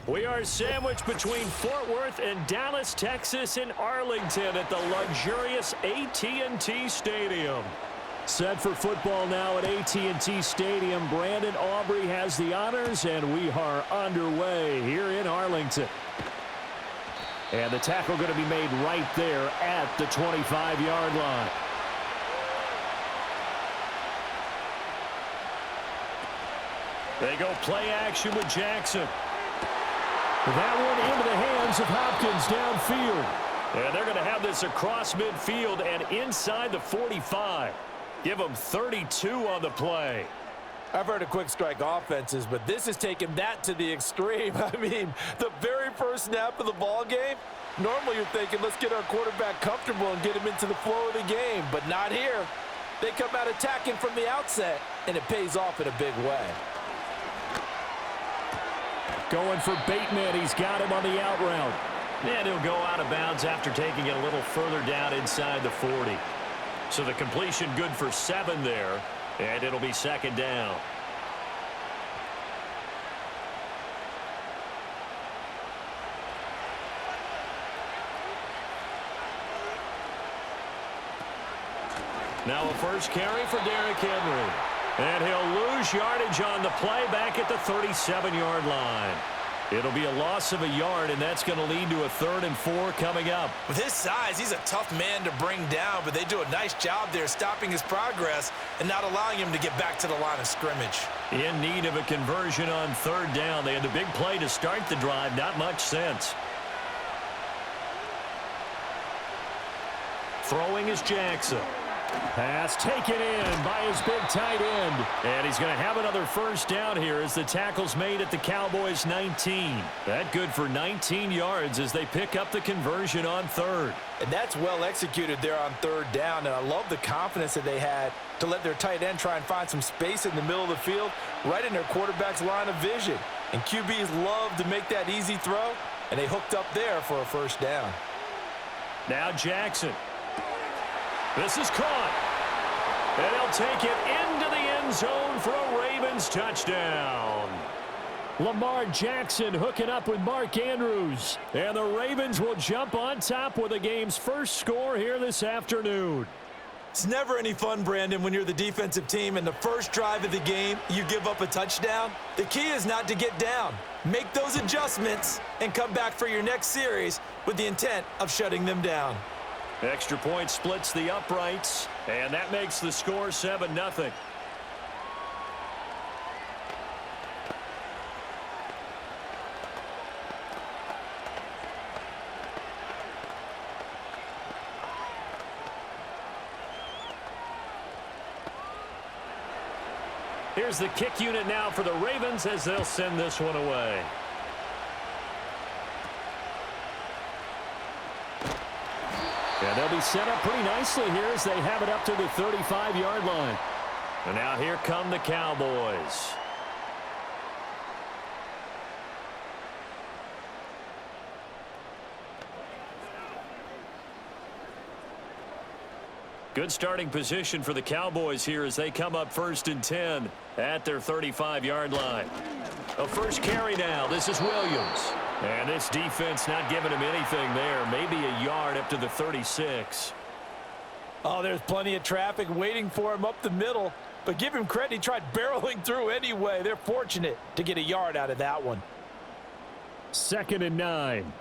We are sandwiched between Fort Worth and Dallas, Texas, and Arlington at the luxurious AT&T Stadium. Set for football now at AT&T Stadium. Brandon Aubrey has the honors, and we are underway here in Arlington. And the tackle going to be made right there at the 25-yard line. They go play action with Jackson. That one into the hands of Hopkins downfield. And they're going to have this across midfield and inside the 45. Give them 32 on the play. I've heard of quick strike offenses, but this is taking that to the extreme. I mean, the very first snap of the ball game, normally you're thinking, let's get our quarterback comfortable and get him into the flow of the game, but not here. They come out attacking from the outset, and it pays off in a big way. Going for Bateman. He's got him on the out route. And he'll go out of bounds after taking it a little further down inside the 40. So the completion good for 7 there, and it'll be second down. Now a first carry for Derrick Henry. And he'll lose yardage on the play back at the 37-yard line. It'll be a loss of a yard, and that's going to lead to a 3rd and 4 coming up. With his size, he's a tough man to bring down, but they do a nice job there stopping his progress and not allowing him to get back to the line of scrimmage. In need of a conversion on 3rd down. They had the big play to start the drive. Not much sense. Throwing is Jackson. Pass taken in by his big tight end. And he's going to have another first down here as the tackle's made at the Cowboys' 19. That good for 19 yards as they pick up the conversion on 3rd. And that's well executed there on 3rd down. And I love the confidence that they had to let their tight end try and find some space in the middle of the field, right in their quarterback's line of vision. And QBs love to make that easy throw, and they hooked up there for a first down. Now Jackson. This is caught. And he'll take it into the end zone for a Ravens touchdown. Lamar Jackson hooking up with Mark Andrews. And the Ravens will jump on top with the game's first score here this afternoon. It's never any fun, Brandon, when you're the defensive team and the first drive of the game, you give up a touchdown. The key is not to get down. Make those adjustments and come back for your next series with the intent of shutting them down. Extra point splits the uprights, and that makes the score 7-0. Here's the kick unit now for the Ravens as they'll send this one away. And they'll be set up pretty nicely here as they have it up to the 35-yard line. And now here come the Cowboys. Good starting position for the Cowboys here as they come up 1st and 10 at their 35-yard line. A first carry now. This is Williams. And this defense not giving him anything there. Maybe a yard up to the 36. Oh, there's plenty of traffic waiting for him up the middle. But give him credit, he tried barreling through anyway. They're fortunate to get a yard out of that one. 2nd and 9.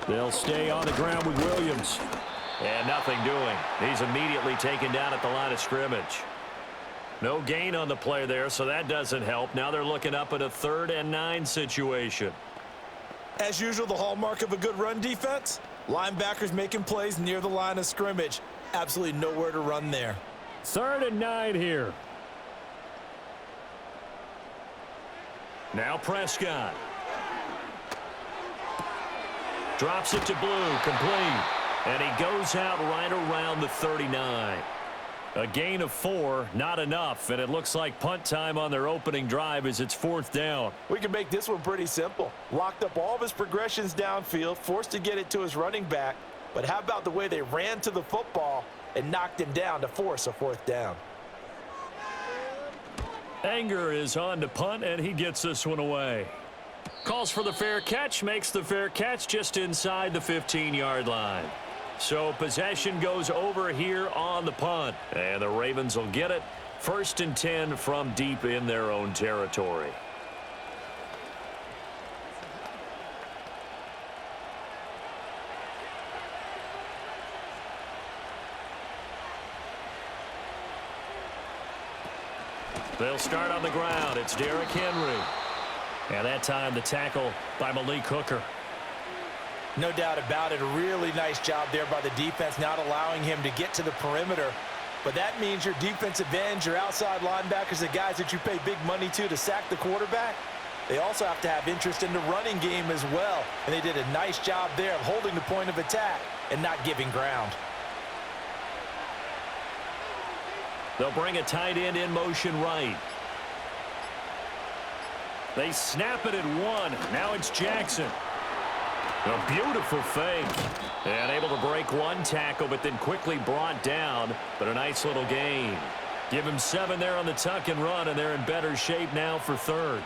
They'll stay on the ground with Williams. And nothing doing. He's immediately taken down at the line of scrimmage. No gain on the play there, so that doesn't help. Now they're looking up at a 3rd and 9 situation. As usual, the hallmark of a good run defense, linebackers making plays near the line of scrimmage. Absolutely nowhere to run there. 3rd and 9 here. Now Prescott. Drops it to Blue, complete. And he goes out right around the 39. A gain of 4, not enough, and it looks like punt time on their opening drive as it's 4th down. We can make this one pretty simple. Locked up all of his progressions downfield, forced to get it to his running back, but how about the way they ran to the football and knocked him down to force a 4th down? Anger is on to punt, and he gets this one away. Calls for the fair catch, makes the fair catch just inside the 15-yard line. So possession goes over here on the punt, and the Ravens will get it. 1st and 10 from deep in their own territory. They'll start on the ground. It's Derrick Henry. And that time the tackle by Malik Hooker. No doubt about it. A really nice job there by the defense, not allowing him to get to the perimeter. But that means your defensive ends, your outside linebackers, the guys that you pay big money to sack the quarterback, they also have to have interest in the running game as well. And they did a nice job there of holding the point of attack and not giving ground. They'll bring a tight end in motion right. They snap it at 1. Now it's Jackson. A beautiful fake. And able to break one tackle, but then quickly brought down. But a nice little gain. Give him 7 there on the tuck and run, and they're in better shape now for 3rd.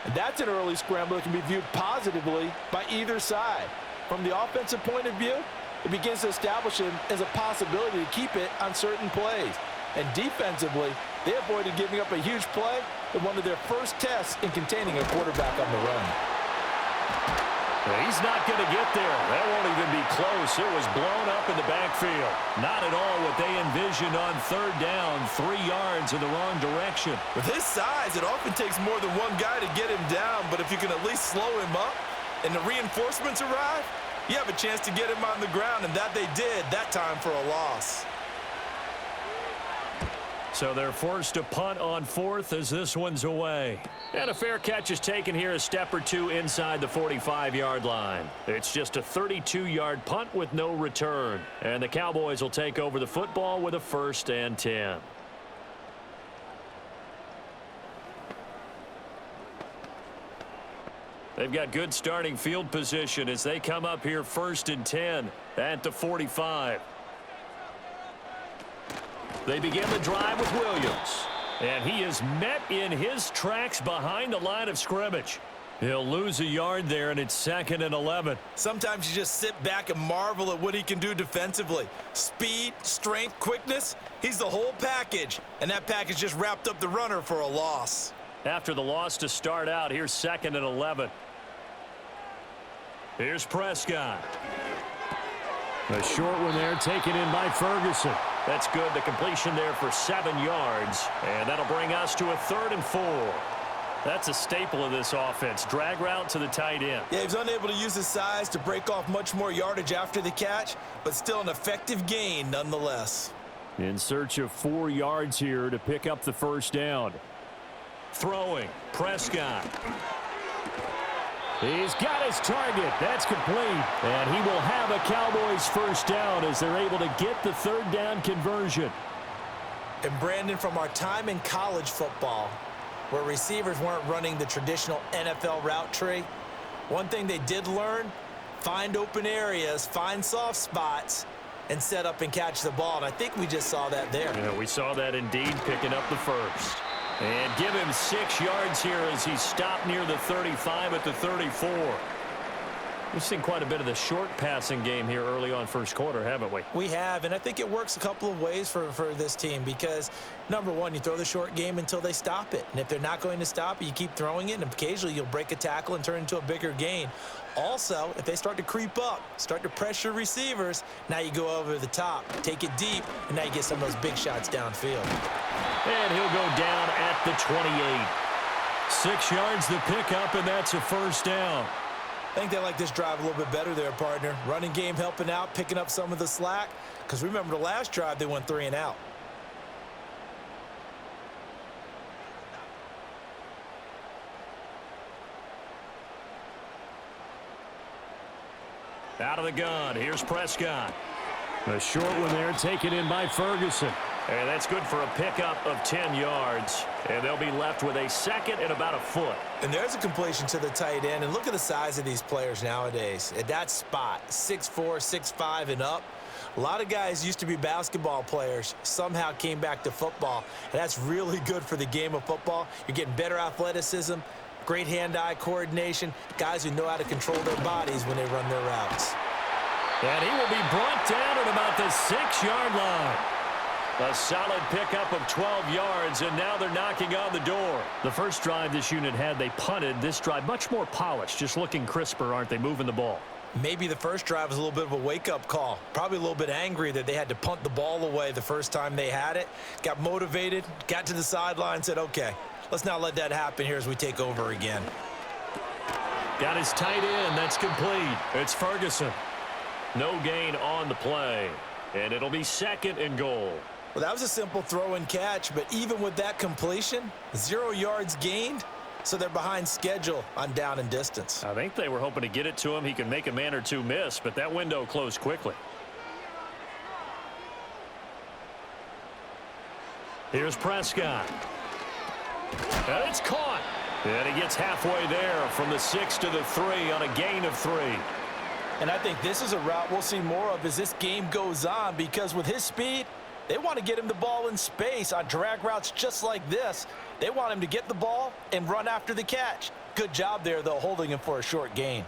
And that's an early scramble that can be viewed positively by either side. From the offensive point of view, it begins to establish him as a possibility to keep it on certain plays. And defensively, they avoided giving up a huge play in one of their first tests in containing a quarterback on the run. He's not going to get there. That won't even be close. It was blown up in the backfield. Not at all what they envisioned on 3rd down, 3 yards in the wrong direction. With his size, it often takes more than one guy to get him down, but if you can at least slow him up and the reinforcements arrive, you have a chance to get him on the ground, and that they did that time for a loss. So they're forced to punt on 4th as this one's away. And a fair catch is taken here a step or 2 inside the 45-yard line. It's just a 32-yard punt with no return. And the Cowboys will take over the football with a 1st and 10. They've got good starting field position as they come up here 1st and 10 at the 45. They begin the drive with Williams. And he is met in his tracks behind the line of scrimmage. He'll lose a yard there, and it's 2nd and 11. Sometimes you just sit back and marvel at what he can do defensively. Speed, strength, quickness, he's the whole package. And that package just wrapped up the runner for a loss. After the loss to start out, here's 2nd and 11. Here's Prescott. A short one there taken in by Ferguson. That's good. The completion there for 7 yards. And that'll bring us to a 3rd and 4. That's a staple of this offense. Drag route to the tight end. Yeah, he was unable to use his size to break off much more yardage after the catch, but still an effective gain nonetheless. In search of 4 yards here to pick up the 1st down. Throwing. Prescott. He's got his target. That's complete. And he will have a Cowboys 1st down as they're able to get the 3rd down conversion. And Brandon, from our time in college football, where receivers weren't running the traditional NFL route tree, one thing they did learn, find open areas, find soft spots, and set up and catch the ball. And I think we just saw that there. Yeah, we saw that indeed, picking up the 1st. And give him 6 yards here as he stopped near the 35 at the 34. We've seen quite a bit of the short passing game here early on 1st quarter, haven't we? We have, and I think it works a couple of ways for this team because, number one, you throw the short game until they stop it. And if they're not going to stop it, you keep throwing it, and occasionally you'll break a tackle and turn it into a bigger gain. Also, if they start to creep up, start to pressure receivers, now you go over the top, take it deep, and now you get some of those big shots downfield. And he'll go down at the 28. 6 yards to pick up, and that's a 1st down. I think they like this drive a little bit better there, partner. Running game helping out, picking up some of the slack. Because remember the last drive, they went 3 and out. Out of the gun, here's Prescott. A short one there taken in by Ferguson. And that's good for a pickup of 10 yards. And they'll be left with a 2nd and about a foot. And there's a completion to the tight end. And look at the size of these players nowadays. At that spot, 6'4", 6'5", and up. A lot of guys used to be basketball players, somehow came back to football, and that's really good for the game of football. You're getting better athleticism, great hand-eye coordination, guys who know how to control their bodies when they run their routes. And he will be brought down at about the 6-yard line. A solid pickup of 12 yards, and now they're knocking on the door. The first drive this unit had, they punted. This drive, much more polished, just looking crisper, aren't they, moving the ball? Maybe the first drive was a little bit of a wake-up call. Probably a little bit angry that they had to punt the ball away the first time they had it. Got motivated, got to the sideline, said, okay, let's not let that happen here as we take over again. Got his tight end. That's complete. It's Ferguson. No gain on the play, and it'll be 2nd and goal. Well, that was a simple throw and catch, but even with that completion, 0 yards gained, so they're behind schedule on down and distance. I think they were hoping to get it to him. He could make a man or two miss, but that window closed quickly. Here's Prescott. And it's caught. And he gets halfway there from the 6 to the 3 on a gain of 3. And I think this is a route we'll see more of as this game goes on, because with his speed, they want to get him the ball in space on drag routes just like this. They want him to get the ball and run after the catch. Good job there, though, holding him for a short gain.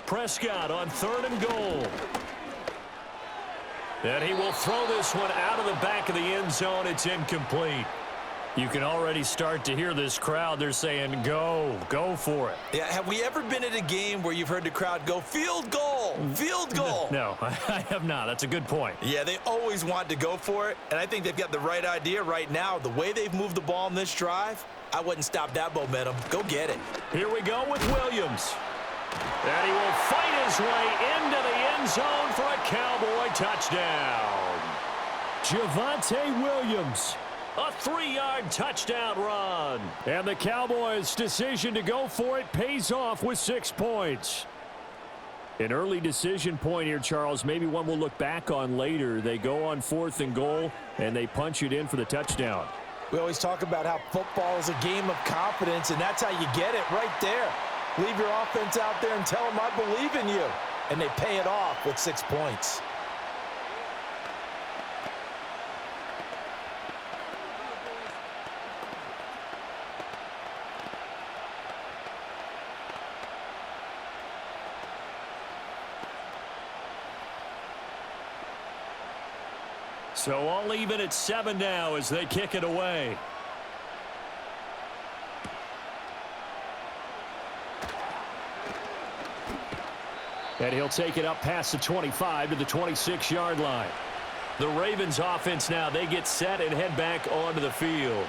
Prescott on 3rd and goal. And he will throw this one out of the back of the end zone. It's incomplete. You can already start to hear this crowd. They're saying, go for it. Yeah, have we ever been at a game where you've heard the crowd go, field goal, field goal? No, I have not. That's a good point. Yeah, they always want to go for it, and I think they've got the right idea right now. The way they've moved the ball in this drive, I wouldn't stop that momentum. Go get it. Here we go with Williams. And he will fight his way into the end zone for a Cowboy touchdown. Javonte Williams. A 3-yard touchdown run. And the Cowboys' decision to go for it pays off with 6 points. An early decision point here, Charles. Maybe one we'll look back on later. They go on 4th and goal, and they punch it in for the touchdown. We always talk about how football is a game of confidence, and that's how you get it right there. Leave your offense out there and tell them I believe in you. And they pay it off with 6 points. So all even at 7 now as they kick it away. And he'll take it up past the 25 to the 26-yard line. The Ravens offense now, they get set and head back onto the field.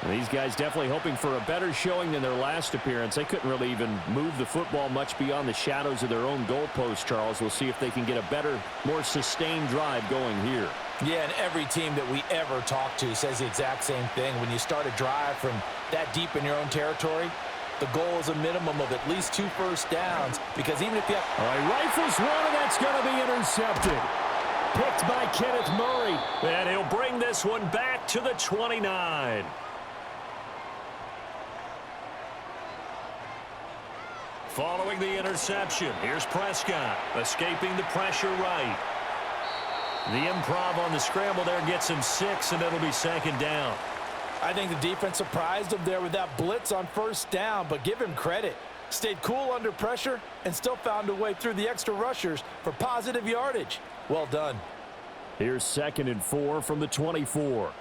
And these guys definitely hoping for a better showing than their last appearance. They couldn't really even move the football much beyond the shadows of their own goalpost, Charles. We'll see if they can get a better, more sustained drive going here. Yeah, and every team that we ever talk to says the exact same thing. When you start a drive from that deep in your own territory, the goal is a minimum of at least 2 first downs, because even if you have... All right, rifles one, and that's going to be intercepted. Picked by Kenneth Murray, and he'll bring this one back to the 29. Following the interception, here's Prescott, escaping the pressure right. The improv on the scramble there gets him 6, and it'll be 2nd down. I think the defense surprised him there with that blitz on first down, but give him credit. Stayed cool under pressure and still found a way through the extra rushers for positive yardage. Well done. Here's 2nd and 4 from the 24.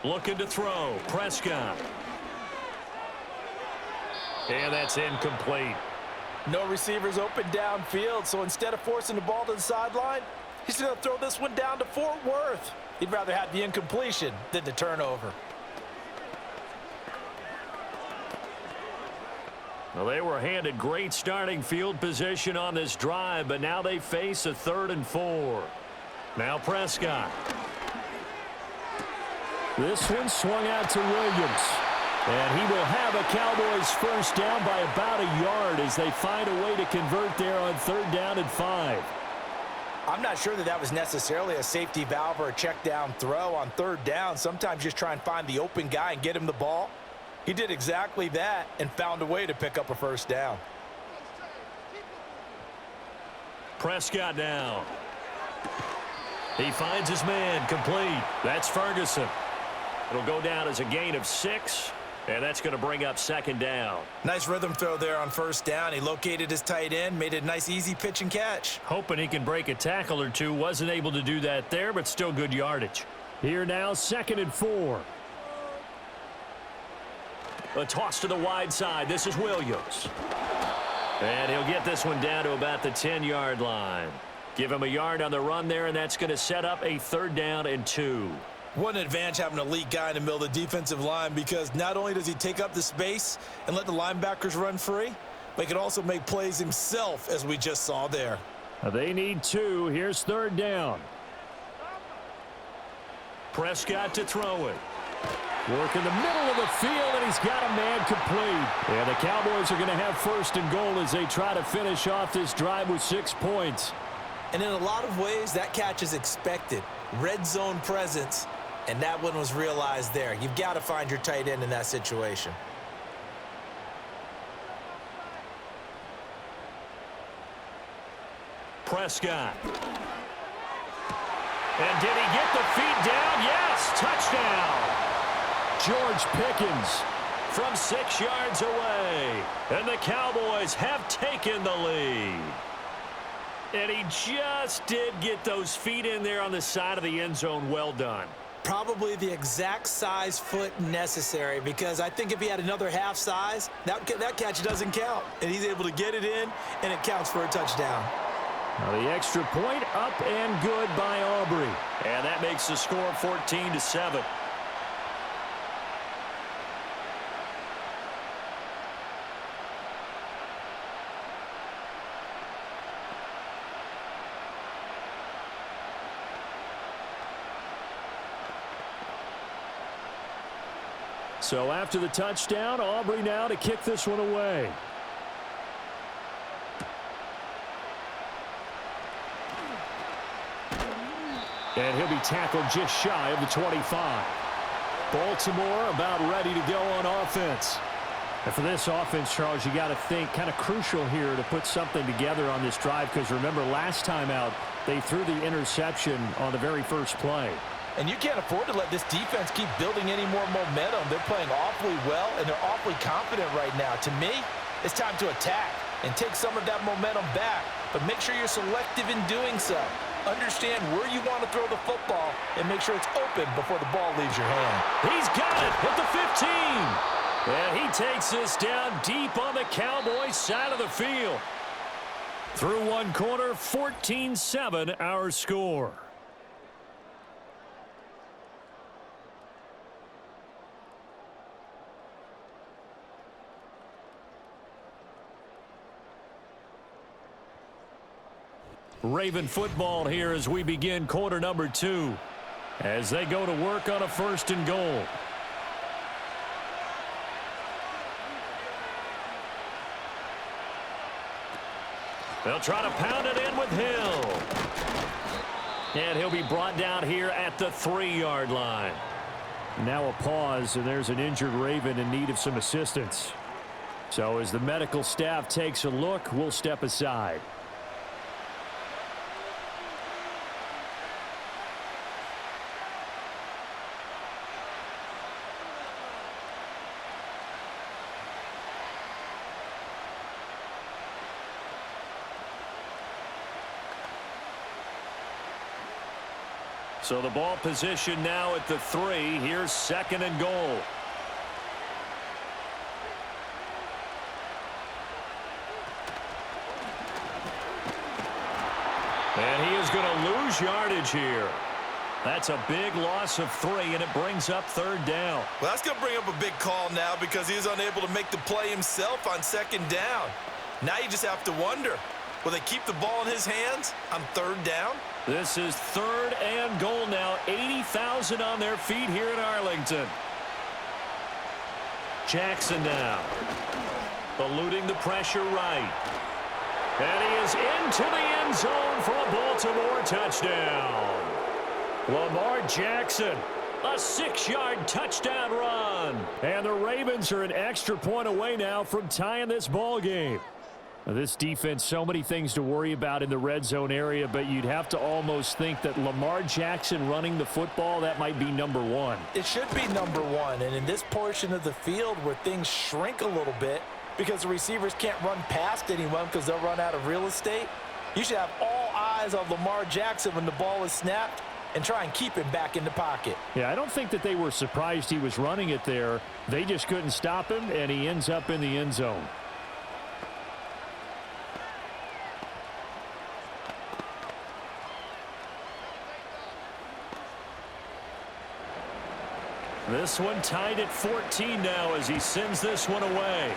Looking to throw, Prescott. And that's incomplete. No receivers open downfield, so instead of forcing the ball to the sideline, he's going to throw this one down to Fort Worth. He'd rather have the incompletion than the turnover. Well, they were handed great starting field position on this drive, but now they face a 3rd and 4. Now Prescott. This one swung out to Williams. And he will have a Cowboys first down by about a yard as they find a way to convert there on 3rd down and 5. I'm not sure that was necessarily a safety valve or a check down throw on 3rd down. Sometimes just try and find the open guy and get him the ball. He did exactly that and found a way to pick up a first down. Prescott now. He finds his man, complete. That's Ferguson. It'll go down as a gain of 6, and that's going to bring up second down. Nice rhythm throw there on first down. He located his tight end, made it a nice easy pitch and catch. Hoping he can break a tackle or two. Wasn't able to do that there, but still good yardage. Here now, 2nd and 4. A toss to the wide side. This is Williams. And he'll get this one down to about the 10-yard line. Give him a yard on the run there, and that's going to set up a 3rd down and 2. What an advantage having an elite guy in the middle of the defensive line, because not only does he take up the space and let the linebackers run free, but he can also make plays himself, as we just saw there. They need 2. Here's 3rd down. Prescott to throw it. Work in the middle of the field, and he's got a man complete. And the Cowboys are going to have 1st and goal as they try to finish off this drive with 6 points. And in a lot of ways, that catch is expected. Red zone presence, and that one was realized there. You've got to find your tight end in that situation. Prescott. And did he get the feet down? Yes, touchdown. George Pickens from 6 yards away. And the Cowboys have taken the lead. And he just did get those feet in there on the side of the end zone. Well done. Probably the exact size foot necessary, because I think if he had another half size, that catch doesn't count. And he's able to get it in, and it counts for a touchdown. Now the extra point up and good by Aubrey. And that makes the score 14-7. So after the touchdown, Aubrey now to kick this one away. And he'll be tackled just shy of the 25. Baltimore about ready to go on offense. And for this offense, Charles, you got to think kind of crucial here to put something together on this drive, because remember last time out, they threw the interception on the very first play. And you can't afford to let this defense keep building any more momentum. They're playing awfully well, and they're awfully confident right now. To me, it's time to attack and take some of that momentum back. But make sure you're selective in doing so. Understand where you want to throw the football and make sure it's open before the ball leaves your hand. He's got it at the 15. And he takes this down deep on the Cowboys side of the field. Through one quarter, 14-7 our score. Raven football here as we begin quarter number 2, as they go to work on a 1st and goal. They'll try to pound it in with Hill. And he'll be brought down here at the 3-yard line. Now a pause, and there's an injured Raven in need of some assistance. So as the medical staff takes a look, we'll step aside. So the ball position now at the 3. Here's 2nd and goal. And he is going to lose yardage here. That's a big loss of 3, and it brings up 3rd down. Well, that's going to bring up a big call now, because he was unable to make the play himself on 2nd down. Now you just have to wonder, will they keep the ball in his hands on 3rd down? This is 3rd and goal now. 80,000 on their feet here in Arlington. Jackson now. Eluding the pressure right. And he is into the end zone for a Baltimore touchdown. Lamar Jackson A 6-yard touchdown run. And the Ravens are an extra point away now from tying this ball game. This defense, so many things to worry about in the red zone area, but you'd have to almost think that Lamar Jackson running the football, that might be number one. It should be number one, and in this portion of the field where things shrink a little bit because the receivers can't run past anyone because they'll run out of real estate, you should have all eyes on Lamar Jackson when the ball is snapped and try and keep him back in the pocket. Yeah, I don't think that they were surprised he was running it there. They just couldn't stop him, and he ends up in the end zone. This one tied at 14 now as he sends this one away.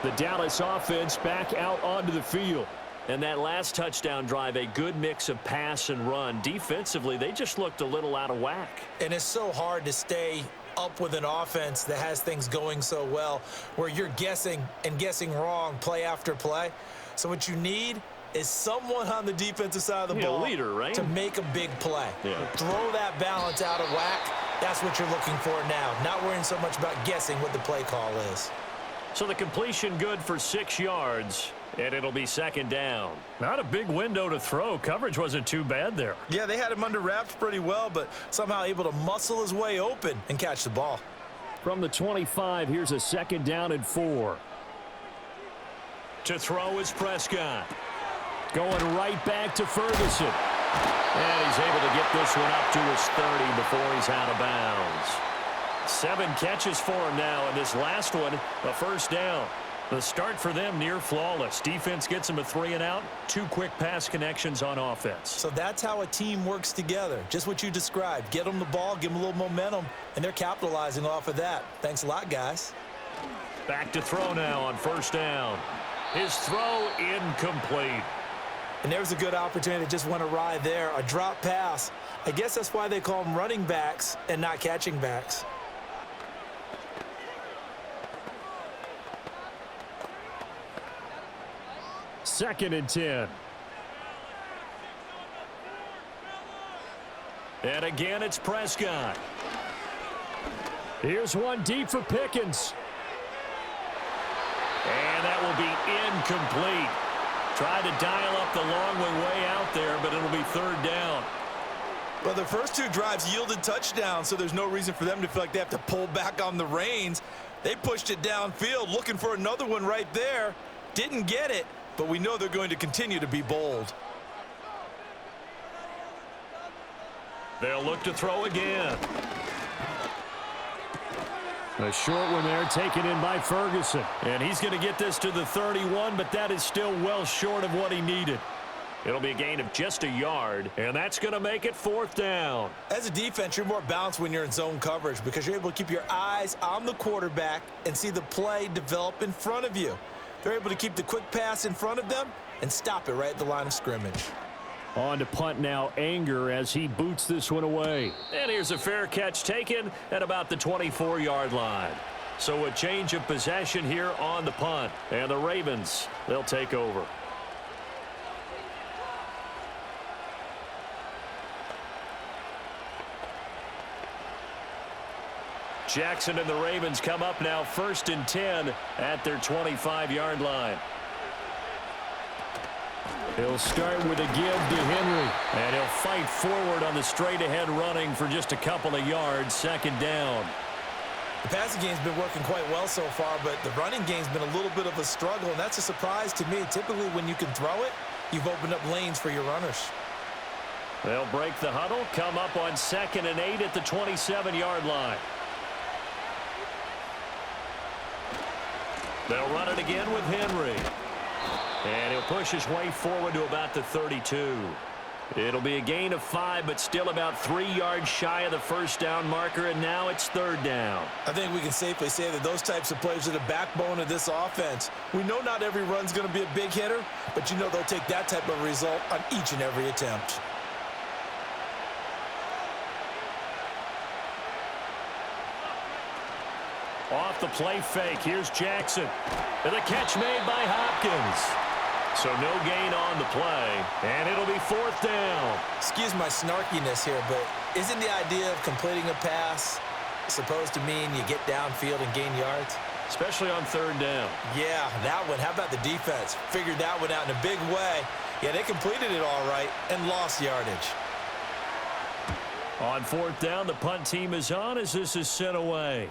The Dallas offense back out onto the field. And that last touchdown drive, a good mix of pass and run. Defensively, they just looked a little out of whack. And it's so hard to stay up with an offense that has things going so well where you're guessing and guessing wrong play after play. So what you need is someone on the defensive side of the ball leader, right? to make a big play. Yeah. Throw that balance out of whack. That's what you're looking for now. Not worrying so much about guessing what the play call is. So the completion good for 6 yards, and it'll be second down. Not a big window to throw. Coverage wasn't too bad there. Yeah, they had him under wraps pretty well, but somehow able to muscle his way open and catch the ball. From the 25, here's a second down and 4. To throw is Prescott. Going right back to Ferguson. And he's able to get this one up to his 30 before he's out of bounds. 7 catches for him now, and this last one, a first down. The start for them near flawless. Defense gets them a 3 and out. 2 quick pass connections on offense. So that's how a team works together. Just what you described. Get them the ball, give them a little momentum, and they're capitalizing off of that. Thanks a lot, guys. Back to throw now on first down. His throw incomplete. And there's a good opportunity that just went awry there. A drop pass. I guess that's why they call them running backs and not catching backs. Second and 10. And again, it's Prescott. Here's one deep for Pickens. And that will be incomplete. Tried to dial up the long way out there, but it'll be third down. Well, the first 2 drives yielded touchdowns, so there's no reason for them to feel like they have to pull back on the reins. They pushed it downfield, looking for another one right there. Didn't get it, but we know they're going to continue to be bold. They'll look to throw again. A short one there taken in by Ferguson. And he's going to get this to the 31, but that is still well short of what he needed. It'll be a gain of just a yard, and that's going to make it fourth down. As a defense, you're more balanced when you're in zone coverage because you're able to keep your eyes on the quarterback and see the play develop in front of you. They're able to keep the quick pass in front of them and stop it right at the line of scrimmage. On to punt now, Anger, as he boots this one away. And here's a fair catch taken at about the 24-yard line. So a change of possession here on the punt. And the Ravens, they'll take over. Jackson and the Ravens come up now first and 10 at their 25-yard line. He'll start with a give to Henry, and he'll fight forward on the straight-ahead running for just a couple of yards, second down. The passing game's been working quite well so far, but the running game's been a little bit of a struggle, and that's a surprise to me. Typically, when you can throw it, you've opened up lanes for your runners. They'll break the huddle, come up on 2nd and 8 at the 27-yard line. They'll run it again with Henry. And he'll push his way forward to about the 32. It'll be a gain of 5, but still about 3 yards shy of the first down marker, and now it's third down. I think we can safely say that those types of plays are the backbone of this offense. We know not every run's going to be a big hitter, but you know they'll take that type of result on each and every attempt. Off the play fake, here's Jackson. And the catch made by Hopkins. So no gain on the play, and it'll be 4th down. Excuse my snarkiness here, but isn't the idea of completing a pass supposed to mean you get downfield and gain yards? Especially on 3rd down. Yeah, that one. How about the defense? Figured that one out in a big way. Yeah, they completed it all right and lost yardage. On 4th down, the punt team is on as this is sent away.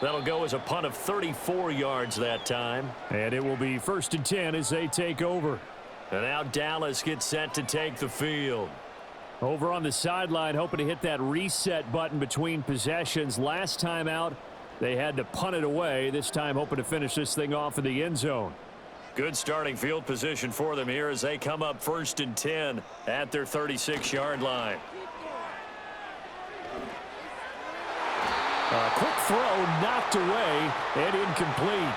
That'll go as a punt of 34 yards that time. And it will be 1st and 10 as they take over. And now Dallas gets set to take the field. Over on the sideline, hoping to hit that reset button between possessions. Last time out, they had to punt it away. This time hoping to finish this thing off in the end zone. Good starting field position for them here as they come up 1st and 10 at their 36-yard line. A quick throw knocked away and incomplete.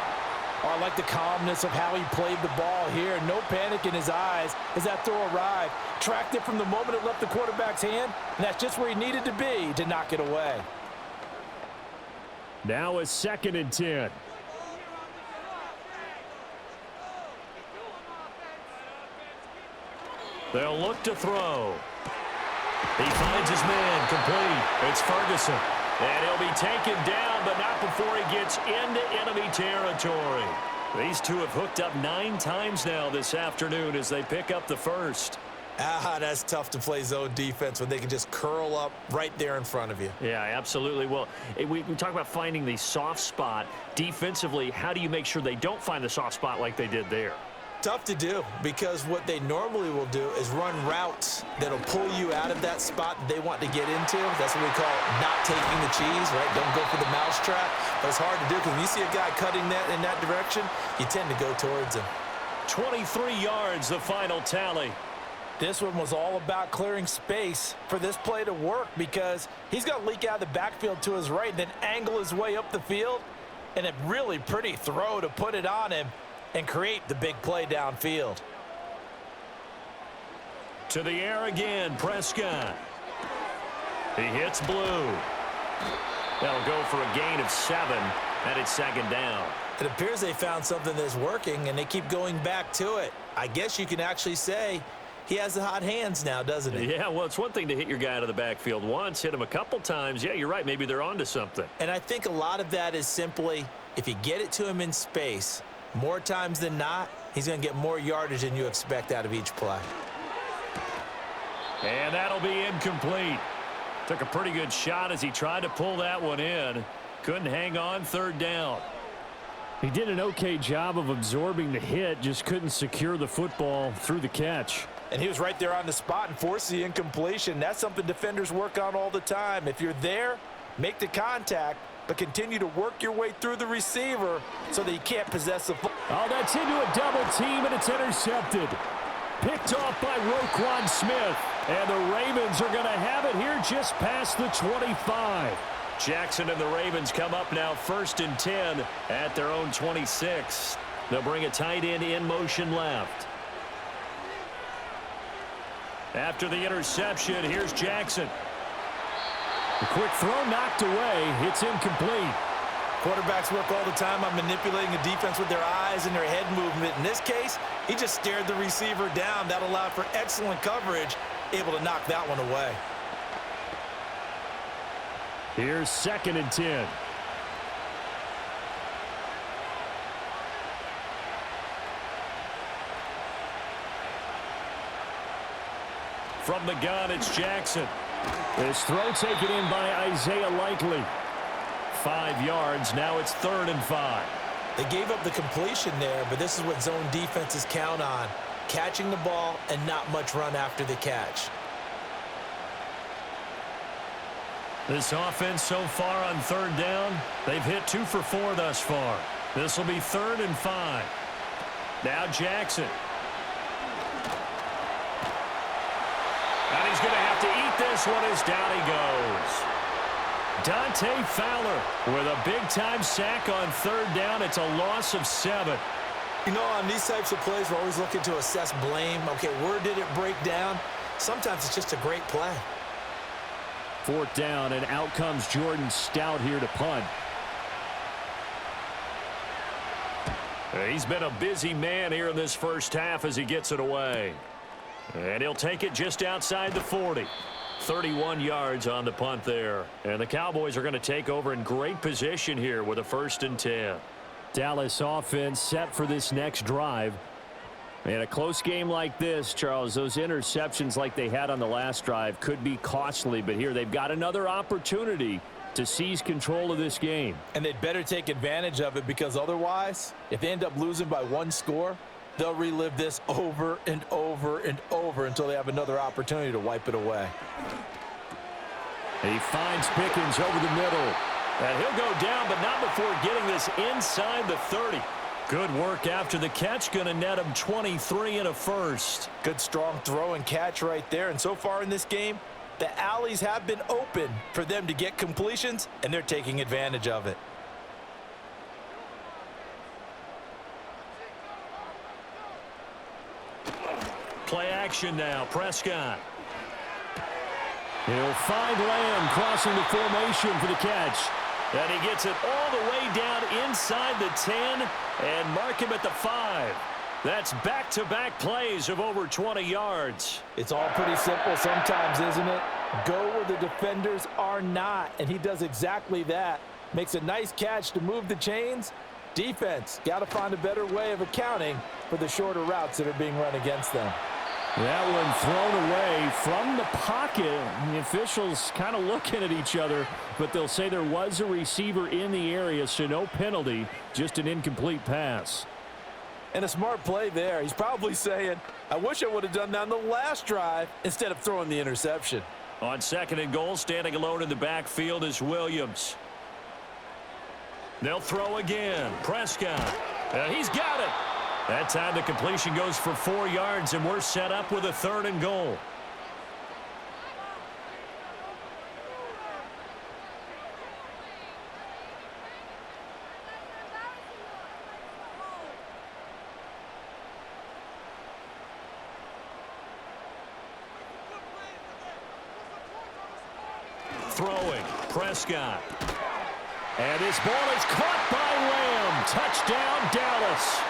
Oh, I like the calmness of how he played the ball here. No panic in his eyes as that throw arrived. Tracked it from the moment it left the quarterback's hand, and that's just where he needed to be to knock it away. Now a 2nd and 10. They'll look to throw. He finds his man complete. It's Ferguson. And he'll be taken down, but not before he gets into enemy territory. These two have hooked up 9 times now this afternoon as they pick up the first. That's tough to play zone defense when they can just curl up right there in front of you. Yeah, absolutely. Well, we talk about finding the soft spot. Defensively, how do you make sure they don't find the soft spot like they did there? Tough to do because what they normally will do is run routes that'll pull you out of that spot that they want to get into. That's what we call not taking the cheese, right? Don't go for the mousetrap. But it's hard to do because when you see a guy cutting that in that direction, you tend to go towards him. 23 yards, the final tally. This one was all about clearing space for this play to work because he's going to leak out of the backfield to his right and then angle his way up the field. And a really pretty throw to put it on him and create the big play downfield. To the air again, Prescott. He hits blue. That'll go for a gain of 7, and it's 2nd down. It appears they found something that's working, and they keep going back to it. I guess you can actually say he has the hot hands now, doesn't he? Yeah, well, it's one thing to hit your guy out of the backfield once, hit him a couple times. Yeah, you're right. Maybe they're onto something. And I think a lot of that is simply if you get it to him in space, more times than not, he's going to get more yardage than you expect out of each play. And that'll be incomplete. Took a pretty good shot as he tried to pull that one in. Couldn't hang on 3rd down. He did an okay job of absorbing the hit, just couldn't secure the football through the catch. And he was right there on the spot and forced the incompletion. That's something defenders work on all the time. If you're there, make the contact, but continue to work your way through the receiver so that you can't possess the football. Oh, that's into a double team, and it's intercepted. Picked off by Roquan Smith. And the Ravens are going to have it here just past the 25. Jackson and the Ravens come up now 1st and 10 at their own 26. They'll bring a tight end in motion left. After the interception, here's Jackson. The quick throw knocked away. It's incomplete. Quarterbacks work all the time on manipulating the defense with their eyes and their head movement. In this case, he just stared the receiver down. That allowed for excellent coverage, able to knock that one away. Here's 2nd and 10. From the gun, it's Jackson. This throw taken in by Isaiah Likely. 5 yards. Now it's 3rd and 5. They gave up the completion there, but this is what zone defenses count on. Catching the ball and not much run after the catch. This offense so far on 3rd down, they've hit 2 for 4 thus far. This will be 3rd and 5. Now Jackson. And he's going to have to eat this one as down he goes. Dante Fowler with a big-time sack on 3rd down. It's a loss of 7. You know, on these types of plays, we're always looking to assess blame. Okay, where did it break down? Sometimes it's just a great play. 4th down, and out comes Jordan Stout here to punt. He's been a busy man here in this first half as he gets it away. And he'll take it just outside the 40. 31 yards on the punt there. And the Cowboys are going to take over in great position here with a 1st and 10. Dallas offense set for this next drive. In a close game like this, Charles, those interceptions like they had on the last drive could be costly. But here they've got another opportunity to seize control of this game. And they'd better take advantage of it, because otherwise, if they end up losing by 1 score, they'll relive this over and over and over until they have another opportunity to wipe it away. He finds Pickens over the middle. And he'll go down, but not before getting this inside the 30. Good work after the catch. Going to net him 23 and a 1st. Good strong throw and catch right there. And so far in this game, the alleys have been open for them to get completions, and they're taking advantage of it. Play action now. Prescott. He'll find Lamb crossing the formation for the catch. And he gets it all the way down inside the 10 and mark him at the 5. That's back-to-back plays of over 20 yards. It's all pretty simple sometimes, isn't it? Go where the defenders are not, and he does exactly that. Makes a nice catch to move the chains. Defense got to find a better way of accounting for the shorter routes that are being run against them. That one thrown away from the pocket. The officials kind of looking at each other, but they'll say there was a receiver in the area, so no penalty, just an incomplete pass. And a smart play there. He's probably saying, I wish I would have done that on the last drive instead of throwing the interception. On 2nd and goal, standing alone in the backfield is Williams. They'll throw again. Prescott. He's got it. That time the completion goes for 4 yards, and we're set up with a 3rd and goal. Throwing. Prescott. And this ball is caught by Lamb. Touchdown, Dallas.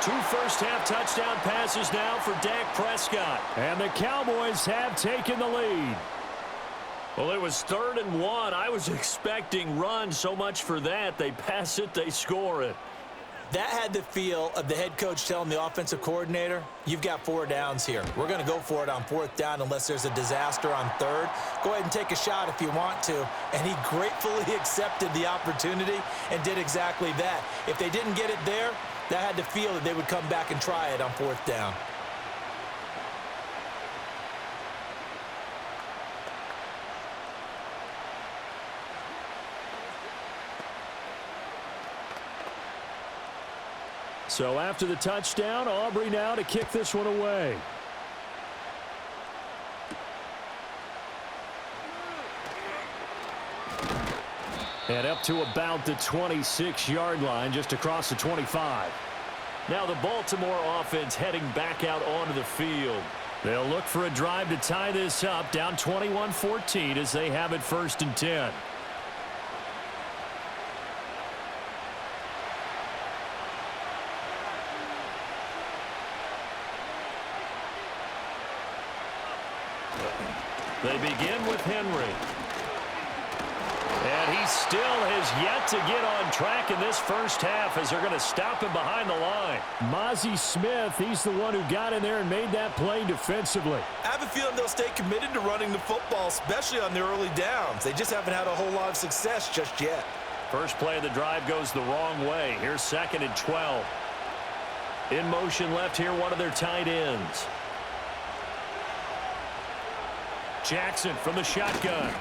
2 first-half touchdown passes now for Dak Prescott. And the Cowboys have taken the lead. Well, it was 3rd and 1. I was expecting run, so much for that. They pass it, they score it. That had the feel of the head coach telling the offensive coordinator, you've got 4 downs here. We're going to go for it on 4th down unless there's a disaster on 3rd. Go ahead and take a shot if you want to. And he gratefully accepted the opportunity and did exactly that. If they didn't get it there, that had the feel that they would come back and try it on 4th down. So after the touchdown, Aubrey now to kick this one away. And up to about the 26-yard line, just across the 25. Now the Baltimore offense heading back out onto the field. They'll look for a drive to tie this up, down 21-14 as they have it 1st and 10. They begin with Henry. And he still has yet to get on track in this first half as they're going to stop him behind the line. Mozzie Smith, he's the one who got in there and made that play defensively. I have a feeling they'll stay committed to running the football, especially on their early downs. They just haven't had a whole lot of success just yet. First play of the drive goes the wrong way. Here's 2nd and 12. In motion left here, one of their tight ends. Jackson from the shotgun.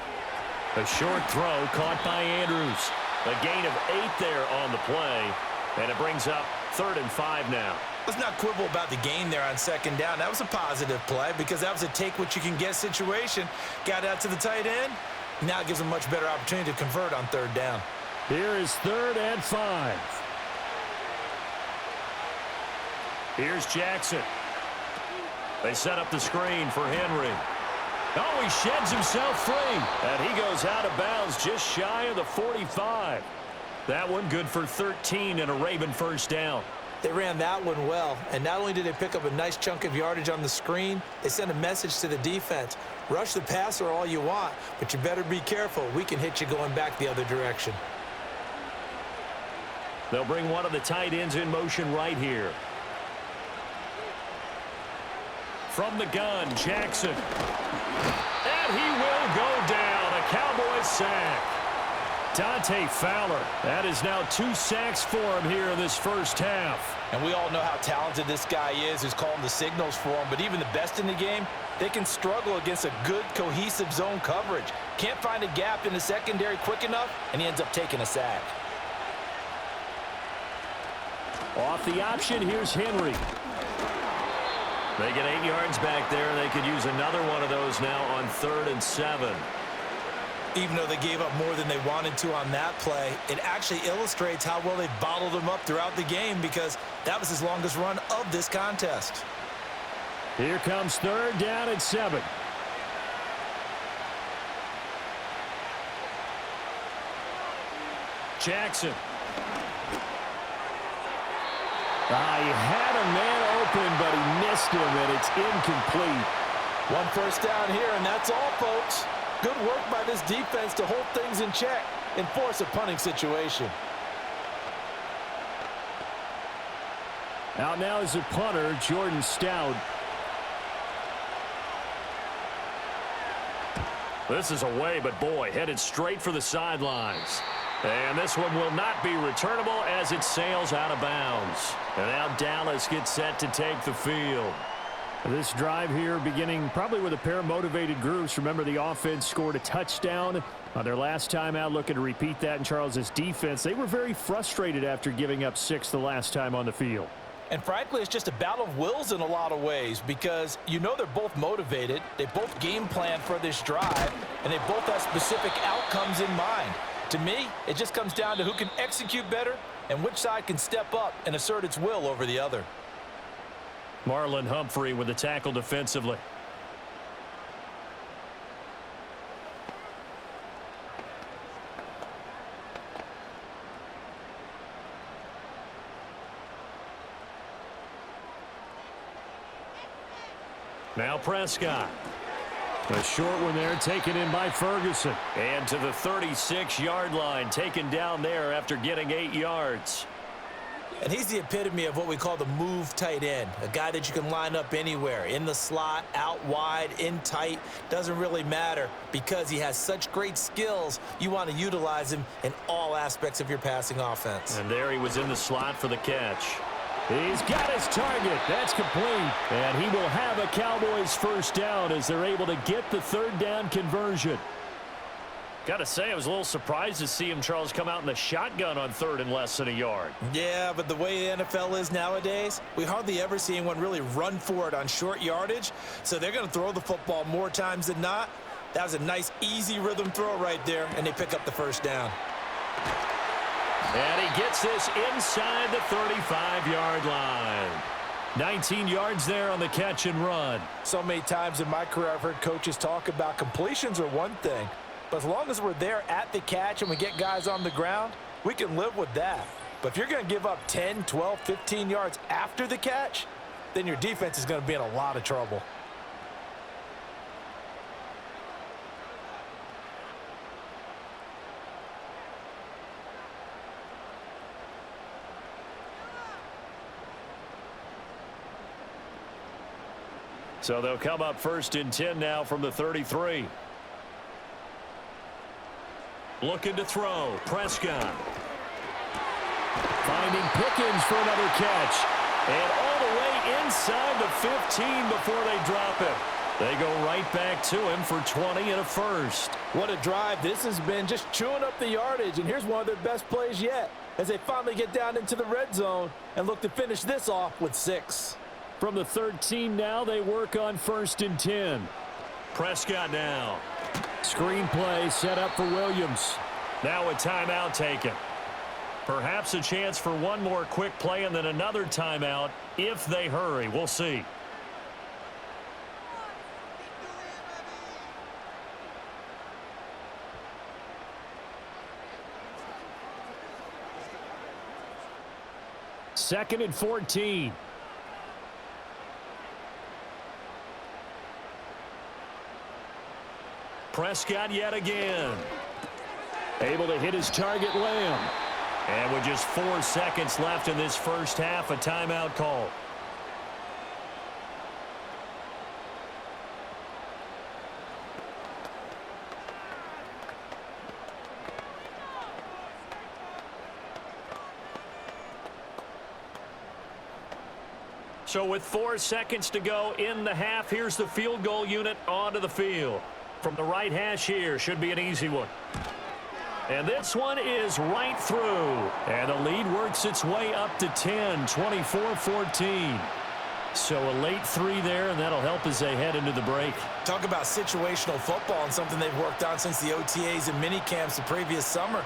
A short throw caught by Andrews. A gain of 8 there on the play. And it brings up 3rd and 5 now. Let's not quibble about the gain there on 2nd down. That was a positive play because that was a take-what-you-can-get situation. Got out to the tight end. Now it gives them a much better opportunity to convert on 3rd down. Here is 3rd and 5. Here's Jackson. They set up the screen for Henry. Oh, he sheds himself free. And he goes out of bounds just shy of the 45. That one good for 13 and a Raven first down. They ran that one well, and not only did they pick up a nice chunk of yardage on the screen, they sent a message to the defense. Rush the passer all you want, but you better be careful. We can hit you going back the other direction. They'll bring one of the tight ends in motion right here. From the gun, Jackson. And he will go down. A Cowboys sack. Dante Fowler. That is now 2 sacks for him here in this first half. And we all know how talented this guy is who's calling the signals for him. But even the best in the game, they can struggle against a good, cohesive zone coverage. Can't find a gap in the secondary quick enough, and he ends up taking a sack. Off the option, here's Henry. They get 8 yards back there. They could use another one of those now on 3rd and 7. Even though they gave up more than they wanted to on that play, it actually illustrates how well they bottled them up throughout the game, because that was his longest run of this contest. Here comes 3rd down and 7. Jackson. He had a man open, but he missed him, and it's incomplete. 1 first down here, and that's all, folks. Good work by this defense to hold things in check and force a punting situation. Out now is the punter, Jordan Stout. This is away, but boy, headed straight for the sidelines. And this one will not be returnable as it sails out of bounds. And now Dallas gets set to take the field. This drive here beginning probably with a pair of motivated groups. Remember, the offense scored a touchdown on their last time out, looking to repeat that in Charles's defense. They were very frustrated after giving up 6 the last time on the field. And frankly, it's just a battle of wills in a lot of ways, because you know they're both motivated, they both game plan for this drive, and they both have specific outcomes in mind. To me, it just comes down to who can execute better and which side can step up and assert its will over the other. Marlon Humphrey with the tackle defensively. Now Prescott. A short one there, taken in by Ferguson. And to the 36-yard line, taken down there after getting 8 yards. And he's the epitome of what we call the move tight end, a guy that you can line up anywhere, in the slot, out wide, in tight, doesn't really matter, because he has such great skills. You want to utilize him in all aspects of your passing offense. And there he was in the slot for the catch. He's got his target. That's complete. And he will have a Cowboys first down as they're able to get the 3rd down conversion. Got to say, I was a little surprised to see him, Charles, come out in the shotgun on 3rd and less than a yard. Yeah, but the way the NFL is nowadays, we hardly ever see anyone really run for it on short yardage. So they're going to throw the football more times than not. That was a nice, easy rhythm throw right there, and they pick up the first down. And he gets this inside the 35-yard line. 19 yards there on the catch and run. So many times in my career, I've heard coaches talk about completions are one thing, but as long as we're there at the catch and we get guys on the ground, we can live with that. But if you're going to give up 10, 12, 15 yards after the catch, then your defense is going to be in a lot of trouble. So they'll come up 1st and 10 now from the 33. Looking to throw. Prescott. Finding Pickens for another catch. And all the way inside the 15 before they drop him. They go right back to him for 20 and a first. What a drive this has been, just chewing up the yardage. And here's one of their best plays yet, as they finally get down into the red zone and look to finish this off with 6. From the 13 now, they work on 1st and 10. Prescott now. Screen play set up for Williams. Now a timeout taken. Perhaps a chance for one more quick play and then another timeout if they hurry. We'll see. 2nd and 14. Prescott yet again. Able to hit his target, Lamb. And with just 4 seconds left in this first half, a timeout call. So with 4 seconds to go in the half, here's the field goal unit onto the field. From the right hash here, should be an easy one. And this one is right through. And the lead works its way up to 10, 24-14. So a late 3 there, and that'll help as they head into the break. Talk about situational football and something they've worked on since the OTAs and mini camps the previous summer.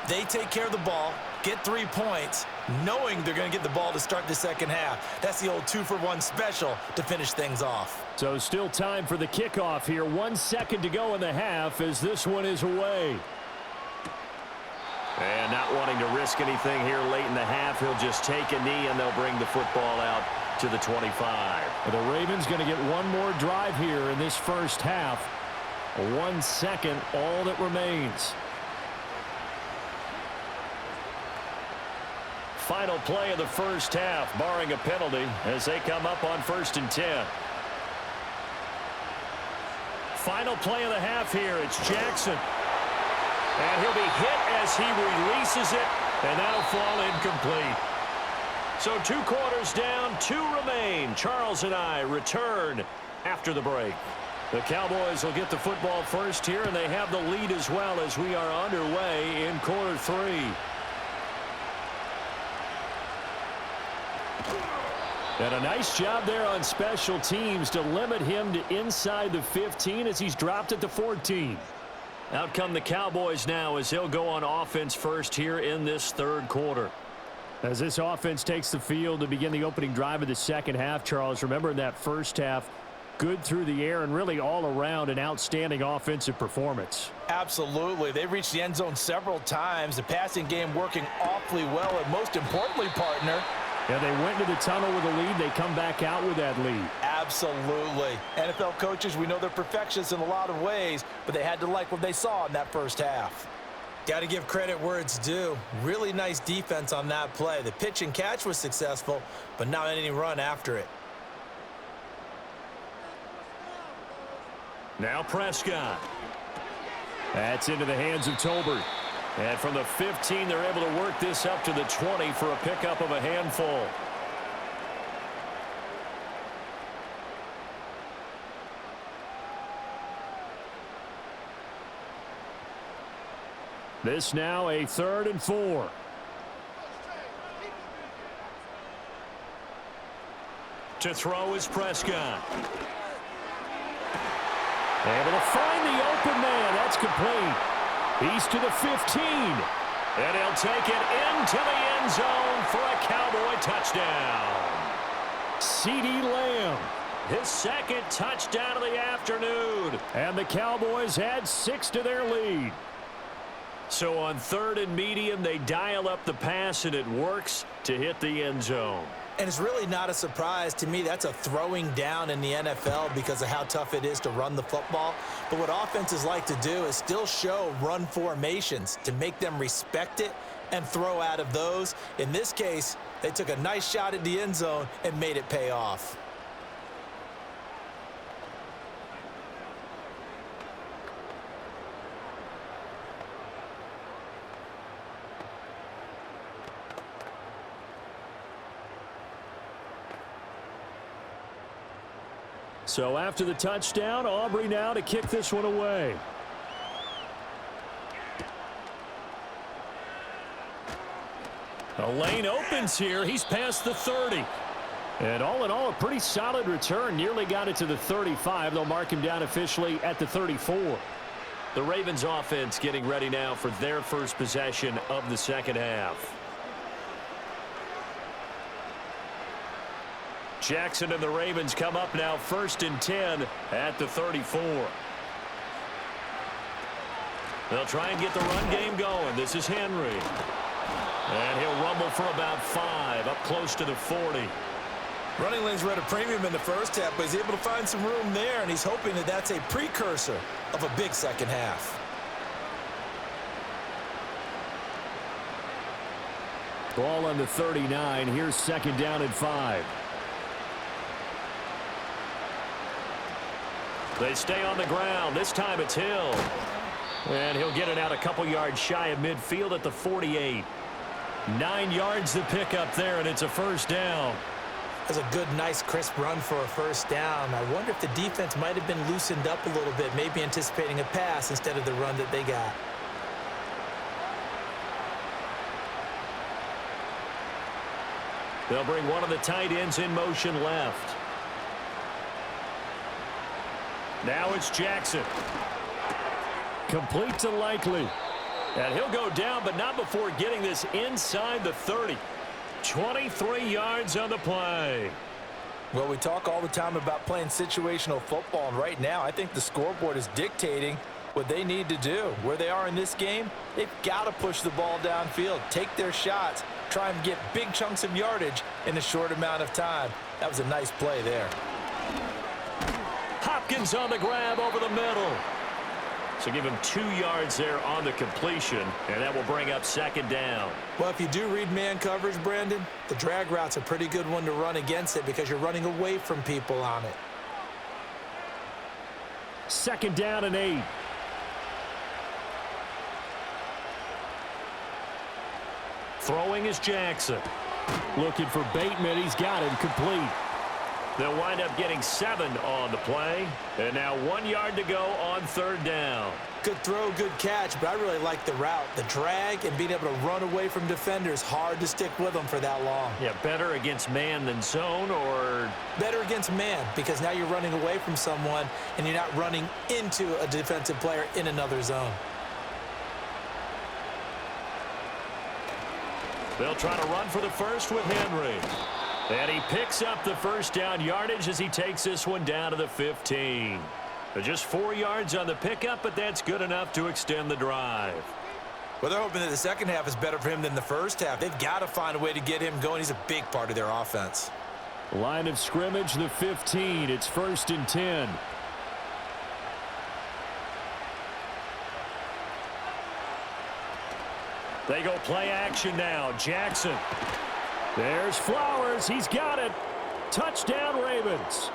They take care of the ball, get 3 points, knowing they're going to get the ball to start the second half. That's the old 2-for-1 special to finish things off. So still time for the kickoff here. 1 second to go in the half as this one is away. And not wanting to risk anything here late in the half, he'll just take a knee and they'll bring the football out to the 25. The Ravens going to get one more drive here in this first half. 1 second, all that remains. Final play of the first half, barring a penalty, as they come up on 1st and 10. Final play of the half here. It's Jackson. And he'll be hit as he releases it, and that'll fall incomplete. So 2 quarters down, 2 remain. Charles and I return after the break. The Cowboys will get the football first here, and they have the lead as well as we are underway in quarter 3. And a nice job there on special teams to limit him to inside the 15 as he's dropped at the 14. Out come the Cowboys now as he'll go on offense first here in this 3rd quarter. As this offense takes the field to begin the opening drive of the second half, Charles, remember in that first half, good through the air and really all around an outstanding offensive performance. Absolutely. They reached the end zone several times. The passing game working awfully well, and most importantly, partner, yeah, they went to the tunnel with a lead. They come back out with that lead. Absolutely. NFL coaches, we know they're perfectionists in a lot of ways, but they had to like what they saw in that first half. Got to give credit where it's due. Really nice defense on that play. The pitch and catch was successful, but not any run after it. Now Prescott. That's into the hands of Tolbert. And from the 15, they're able to work this up to the 20 for a pickup of a handful. This now a 3rd and 4. To throw is Prescott. Able to find the open man. That's complete. He's to the 15. And he'll take it into the end zone for a Cowboy touchdown. CeeDee Lamb, his 2nd touchdown of the afternoon. And the Cowboys add 6 to their lead. So on 3rd and medium, they dial up the pass, and it works to hit the end zone. And it's really not a surprise to me. That's a throwing down in the NFL because of how tough it is to run the football. But what offenses like to do is still show run formations to make them respect it and throw out of those. In this case, they took a nice shot at the end zone and made it pay off. So after the touchdown, Aubrey now to kick this one away. A lane opens here. He's past the 30. And all in all, a pretty solid return. Nearly got it to the 35. They'll mark him down officially at the 34. The Ravens offense getting ready now for their first possession of the second half. Jackson and the Ravens come up now 1st and 10 at the 34. They'll try and get the run game going. This is Henry. And he'll rumble for about 5, up close to the 40. Running lanes were at a premium in the first half, but he's able to find some room there, and he's hoping that that's a precursor of a big second half. Ball on the 39. Here's second down and 5. They stay on the ground. This time it's Hill. And he'll get it out a couple yards shy of midfield at the 48. 9 yards to pick up there, and it's a first down. That's a good, nice, crisp run for a first down. I wonder if the defense might have been loosened up a little bit, maybe anticipating a pass instead of the run that they got. They'll bring one of the tight ends in motion left. Now it's Jackson. Complete to Likely. And he'll go down, but not before getting this inside the 30. 23 yards on the play. Well, we talk all the time about playing situational football, and right now I think the scoreboard is dictating what they need to do. Where they are in this game, they've got to push the ball downfield, take their shots, try and get big chunks of yardage in a short amount of time. That was a nice play there. Hopkins on the grab over the middle. So give him 2 yards there on the completion, and that will bring up second down. Well, if you do read man coverage, Brandon, the drag route's a pretty good one to run against it because you're running away from people on it. Second down and 8. Throwing is Jackson. Looking for Bateman. He's got him complete. They'll wind up getting 7 on the play. And now 1 yard to go on third down. Good throw, good catch, but I really like the route. The drag and being able to run away from defenders, hard to stick with them for that long. Yeah, better against man than zone, or? Better against man, because now you're running away from someone and you're not running into a defensive player in another zone. They'll try to run for the first with Henry. And he picks up the first down yardage as he takes this one down to the 15. Just 4 yards on the pickup, but that's good enough to extend the drive. Well, they're hoping that the second half is better for him than the first half. They've got to find a way to get him going. He's a big part of their offense. Line of scrimmage, the 15. It's 1st and 10. They go play action now. Jackson. There's Flowers. He's got it. Touchdown, Ravens.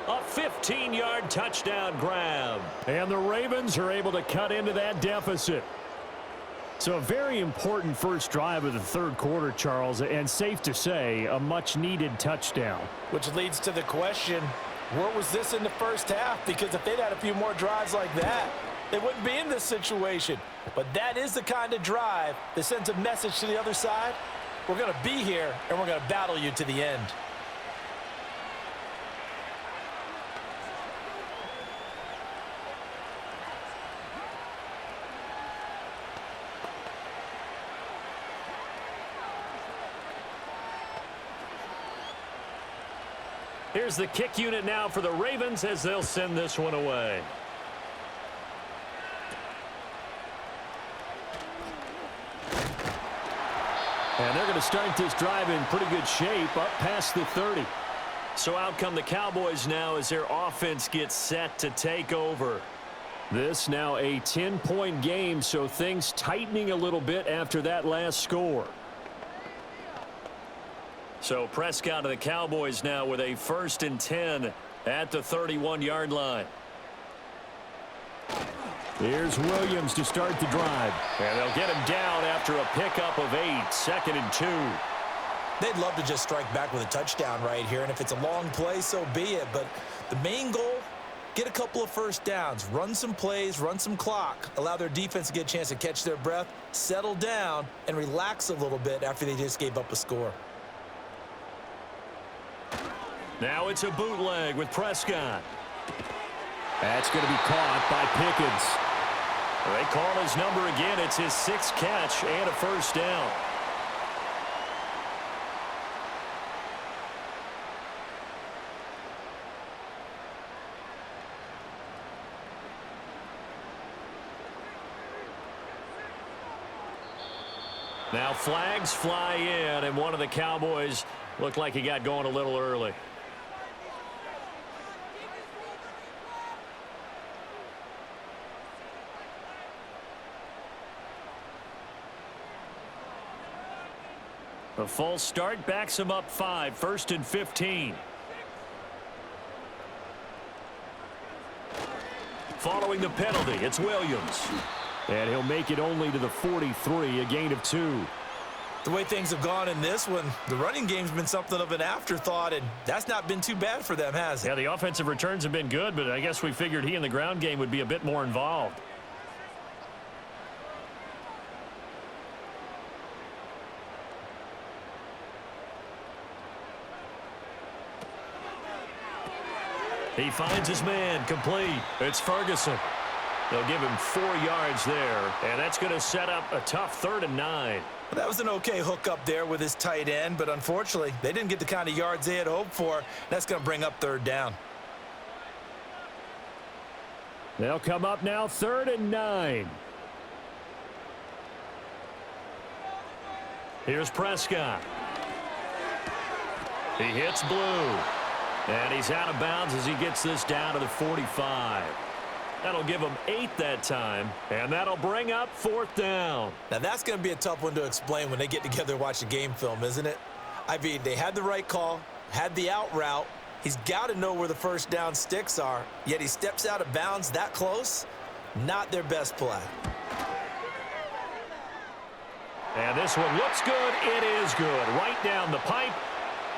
A 15-yard touchdown grab. And the Ravens are able to cut into that deficit. So a very important first drive of the third quarter, Charles, and safe to say, a much-needed touchdown. Which leads to the question, where was this in the first half? Because if they'd had a few more drives like that, they wouldn't be in this situation. But that is the kind of drive that sends a message to the other side. We're going to be here, and we're going to battle you to the end. Here's the kick unit now for the Ravens as they'll send this one away. And they're going to start this drive in pretty good shape up past the 30. So out come the Cowboys now as their offense gets set to take over. This now a 10-point game, so things tightening a little bit after that last score. So Prescott of the Cowboys now with a 1st and 10 at the 31-yard line. Here's Williams to start the drive. And they'll get him down after a pickup of 8, 2nd and 2. They'd love to just strike back with a touchdown right here, and if it's a long play, so be it. But the main goal, get a couple of first downs, run some plays, run some clock, allow their defense to get a chance to catch their breath, settle down, and relax a little bit after they just gave up a score. Now it's a bootleg with Prescott. That's going to be caught by Pickens. They call his number again. It's his 6th catch and a first down. Now flags fly in, and one of the Cowboys looked like he got going a little early. A false start backs him up 5, 1st and 15. Following the penalty, it's Williams. And he'll make it only to the 43, a gain of 2. The way things have gone in this one, the running game's been something of an afterthought, and that's not been too bad for them, has it? Yeah, the offensive returns have been good, but I guess we figured he in the ground game would be a bit more involved. He finds his man, complete. It's Ferguson. They'll give him 4 yards there, and that's going to set up a tough 3rd and 9. Well, that was an okay hook up there with his tight end, but unfortunately, they didn't get the kind of yards they had hoped for. That's going to bring up 3rd down. They'll come up now 3rd and 9. Here's Prescott. He hits Blue. And he's out of bounds as he gets this down to the 45. That'll give him 8 that time, and that'll bring up 4th down. Now, that's going to be a tough one to explain when they get together and watch the game film, isn't it? I mean, they had the right call, had the out route. He's got to know where the 1st down sticks are, yet he steps out of bounds that close. Not their best play. And this one looks good. It is good. Right down the pipe.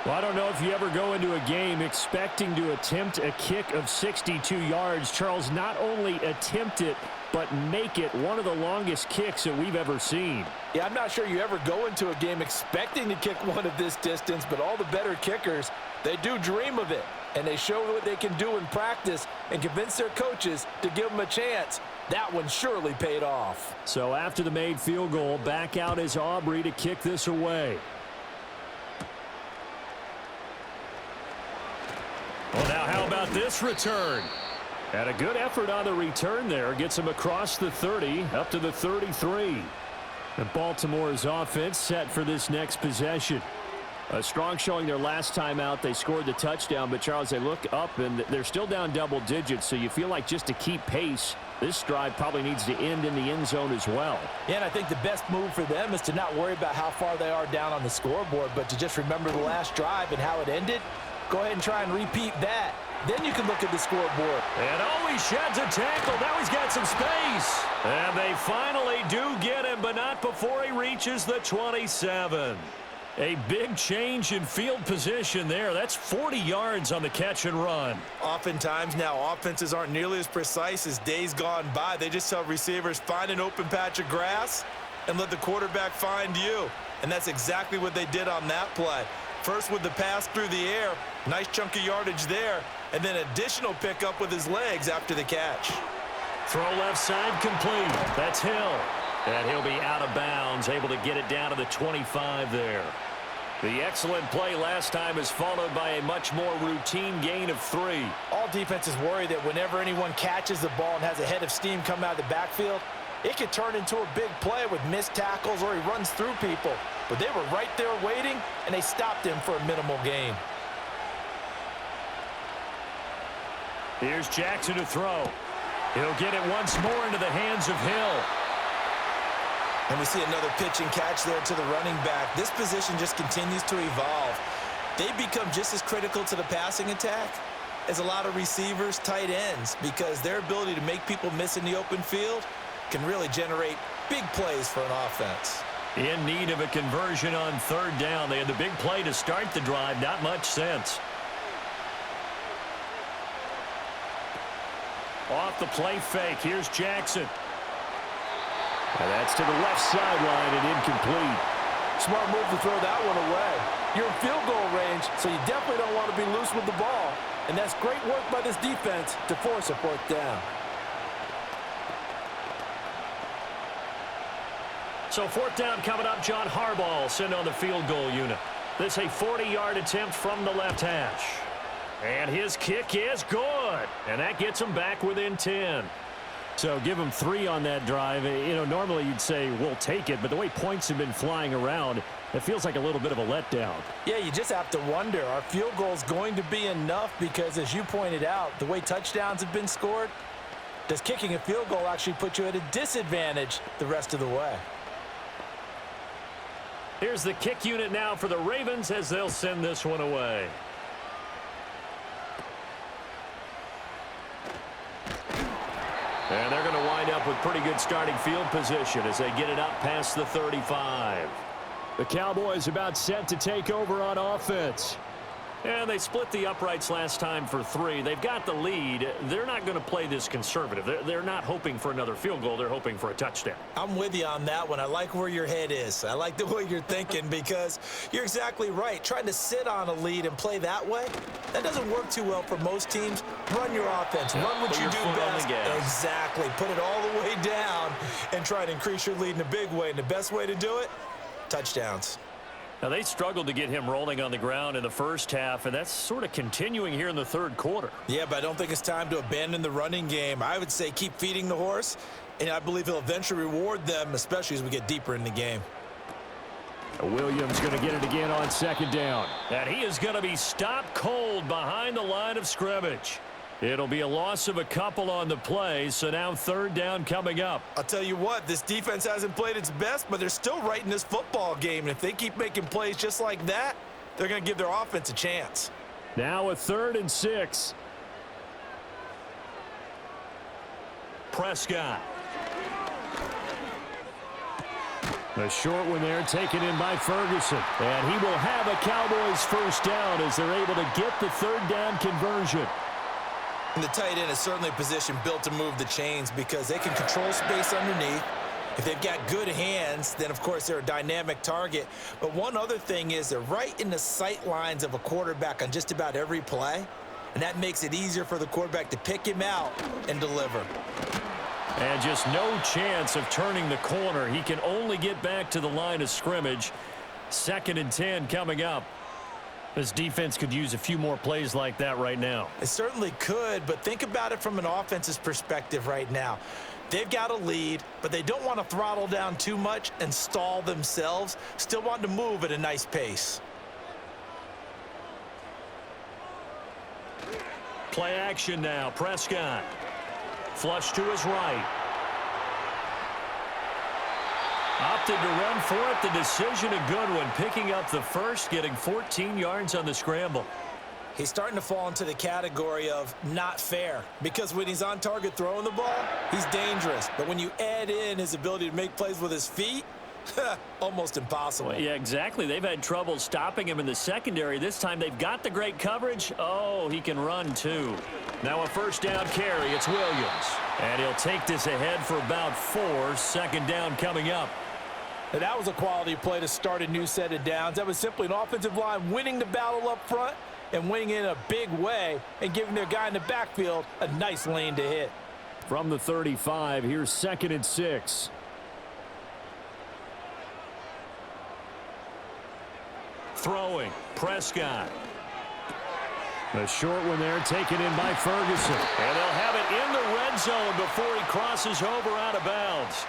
Well, I don't know if you ever go into a game expecting to attempt a kick of 62 yards. Charles, not only attempt it, but make it one of the longest kicks that we've ever seen. Yeah, I'm not sure you ever go into a game expecting to kick one of this distance, but all the better kickers, they do dream of it. And they show what they can do in practice and convince their coaches to give them a chance. That one surely paid off. So after the made field goal, back out is Aubrey to kick this away. Well, now how about this return? And a good effort on the return there. Gets him across the 30, up to the 33. And Baltimore's offense set for this next possession. A strong showing their last time out. They scored the touchdown, but Charles, they look up and they're still down double digits, so you feel like just to keep pace, this drive probably needs to end in the end zone as well. Yeah, and I think the best move for them is to not worry about how far they are down on the scoreboard, but to just remember the last drive and how it ended. Go ahead and try and repeat that. Then you can look at the scoreboard. And he sheds a tackle. Now he's got some space. And they finally do get him, but not before he reaches the 27. A big change in field position there. That's 40 yards on the catch and run. Oftentimes now, offenses aren't nearly as precise as days gone by. They just tell receivers, find an open patch of grass and let the quarterback find you. And that's exactly what they did on that play. First with the pass through the air, nice chunk of yardage there, and then additional pickup with his legs after the catch. Throw left side complete. That's Hill. And he'll be out of bounds, able to get it down to the 25 there. The excellent play last time is followed by a much more routine gain of 3. All defenses worry that whenever anyone catches the ball and has a head of steam come out of the backfield, it could turn into a big play with missed tackles or he runs through people. But they were right there waiting, and they stopped him for a minimal gain. Here's Jackson to throw. He'll get it once more into the hands of Hill. And we see another pitch and catch there to the running back. This position just continues to evolve. They become just as critical to the passing attack as a lot of receivers, tight ends, because their ability to make people miss in the open field can really generate big plays for an offense. In need of a conversion on 3rd down. They had the big play to start the drive. Not much sense. Off the play fake. Here's Jackson. And that's to the left sideline and incomplete. Smart move to throw that one away. You're in field goal range, so you definitely don't want to be loose with the ball. And that's great work by this defense to force a 4th down. So 4th down coming up. John Harbaugh sent on the field goal unit. This a 40-yard attempt from the left hash. And his kick is good. And that gets him back within 10. So give them 3 on that drive. You know, normally you'd say we'll take it, but the way points have been flying around, it feels like a little bit of a letdown. Yeah, you just have to wonder, are field goals going to be enough? Because as you pointed out, the way touchdowns have been scored, does kicking a field goal actually put you at a disadvantage the rest of the way? Here's the kick unit now for the Ravens as they'll send this one away. And they're going to wind up with pretty good starting field position as they get it up past the 35. The Cowboys about set to take over on offense. And they split the uprights last time for 3. They've got the lead. They're not going to play this conservative. They're not hoping for another field goal. They're hoping for a touchdown. I'm with you on that one. I like where your head is. I like the way you're thinking because you're exactly right. Trying to sit on a lead and play that way, that doesn't work too well for most teams. Run your offense. Run what you do best. Exactly. Put it all the way down and try to increase your lead in a big way. And the best way to do it, touchdowns. Now, they struggled to get him rolling on the ground in the first half, and that's sort of continuing here in the third quarter. Yeah, but I don't think it's time to abandon the running game. I would say keep feeding the horse, and I believe he'll eventually reward them, especially as we get deeper in the game. Williams going to get it again on second down. And he is going to be stopped cold behind the line of scrimmage. It'll be a loss of a couple on the play, so now third down coming up. I'll tell you what, this defense hasn't played its best, but they're still right in this football game. And if they keep making plays just like that, they're going to give their offense a chance. Now a 3rd and 6. Prescott. A short one there taken in by Ferguson. And he will have a Cowboys first down as they're able to get the third down conversion. And the tight end is certainly a position built to move the chains because they can control space underneath. If they've got good hands, then, of course, they're a dynamic target. But one other thing is they're right in the sight lines of a quarterback on just about every play, and that makes it easier for the quarterback to pick him out and deliver. And just no chance of turning the corner. He can only get back to the line of scrimmage. 2nd and 10 coming up. This defense could use a few more plays like that right now. It certainly could, but think about it from an offense's perspective right now. They've got a lead, but they don't want to throttle down too much and stall themselves. Still want to move at a nice pace. Play action now. Prescott. Flush to his right. Opted to run for it. The decision a good one. Picking up the first, getting 14 yards on the scramble. He's starting to fall into the category of not fair because when he's on target throwing the ball, he's dangerous. But when you add in his ability to make plays with his feet, almost impossible. Well, yeah, exactly. They've had trouble stopping him in the secondary. This time they've got the great coverage. Oh, he can run too. Now a first down carry. It's Williams. And he'll take this ahead for about 4. 2nd down coming up. And that was a quality play to start a new set of downs. That was simply an offensive line winning the battle up front and winning in a big way and giving their guy in the backfield a nice lane to hit. From the 35, here's 2nd and 6. Throwing, Prescott. A short one there taken in by Ferguson. And they'll have it in the red zone before he crosses over out of bounds.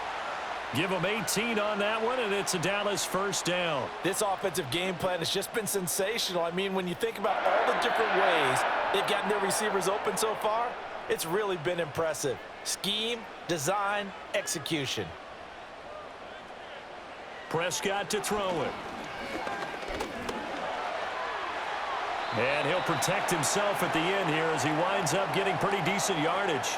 Give them 18 on that one, and it's a Dallas first down. This offensive game plan has just been sensational. I mean, when you think about all the different ways they've gotten their receivers open so far, it's really been impressive. Scheme, design, execution. Prescott to throw it. And he'll protect himself at the end here as he winds up getting pretty decent yardage.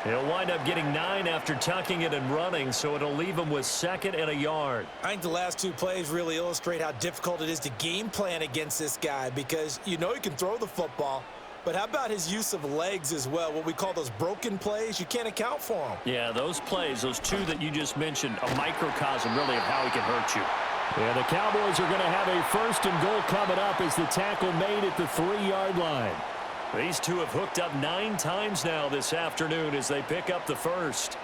He'll wind up getting 9 after tucking it and running, so it'll leave him with 2nd and a yard. I think the last 2 plays really illustrate how difficult it is to game plan against this guy because you know he can throw the football, but how about his use of legs as well, what we call those broken plays? You can't account for them. Yeah, those plays, those 2 that you just mentioned, a microcosm really of how he can hurt you. Yeah, the Cowboys are going to have a 1st and goal coming up as the tackle made at the 3-yard line. These 2 have hooked up 9 times now this afternoon as they pick up the first.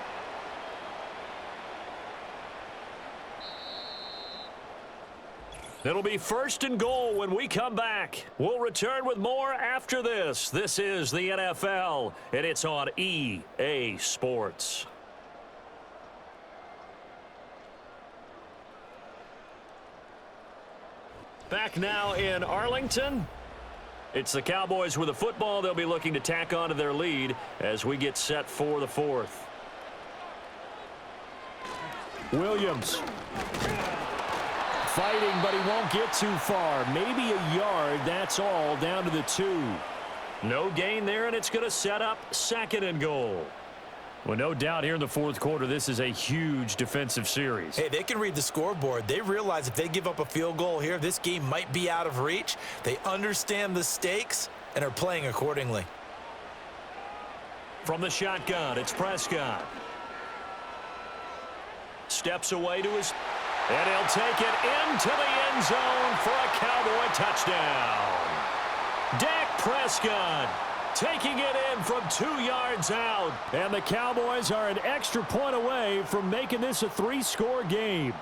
It'll be 1st and goal when we come back. We'll return with more after this. This is the NFL, and it's on EA Sports. Back now in Arlington. It's the Cowboys with the football. They'll be looking to tack on to their lead as we get set for the 4th. Williams. Fighting, but he won't get too far. Maybe a yard, that's all, down to the 2. No gain there, and it's going to set up 2nd and goal. Well, no doubt here in the 4th quarter, this is a huge defensive series. Hey, they can read the scoreboard. They realize if they give up a field goal here, this game might be out of reach. They understand the stakes and are playing accordingly. From the shotgun, it's Prescott. Steps away to his... And he'll take it into the end zone for a Cowboy touchdown. Dak Prescott taking it in from 2 yards out. And the Cowboys are an extra point away from making this a 3-score game.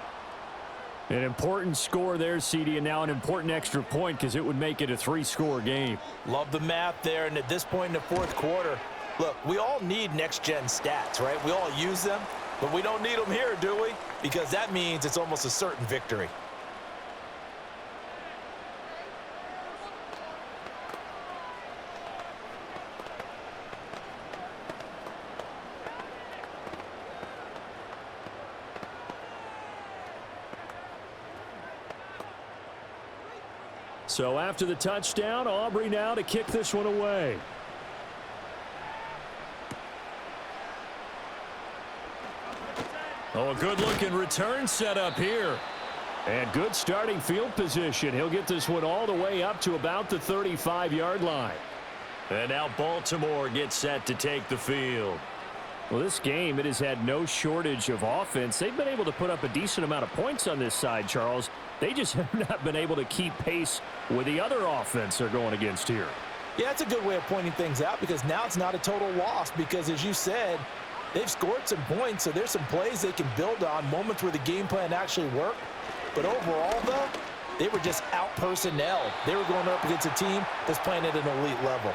An important score there, CD, and now an important extra point because it would make it a 3-score game. Love the math there, and at this point in the 4th quarter, look, we all need next-gen stats, right? We all use them, but we don't need them here, do we? Because that means it's almost a certain victory. So after the touchdown, Aubrey now to kick this one away. Oh, a good-looking return set up here. And good starting field position. He'll get this one all the way up to about the 35-yard line. And now Baltimore gets set to take the field. Well, this game, it has had no shortage of offense. They've been able to put up a decent amount of points on this side, Charles. They just have not been able to keep pace with the other offense they're going against here. Yeah, that's a good way of pointing things out because now it's not a total loss because, as you said, they've scored some points, so there's some plays they can build on, moments where the game plan actually worked. But overall, though, they were just out-personnel. They were going up against a team that's playing at an elite level.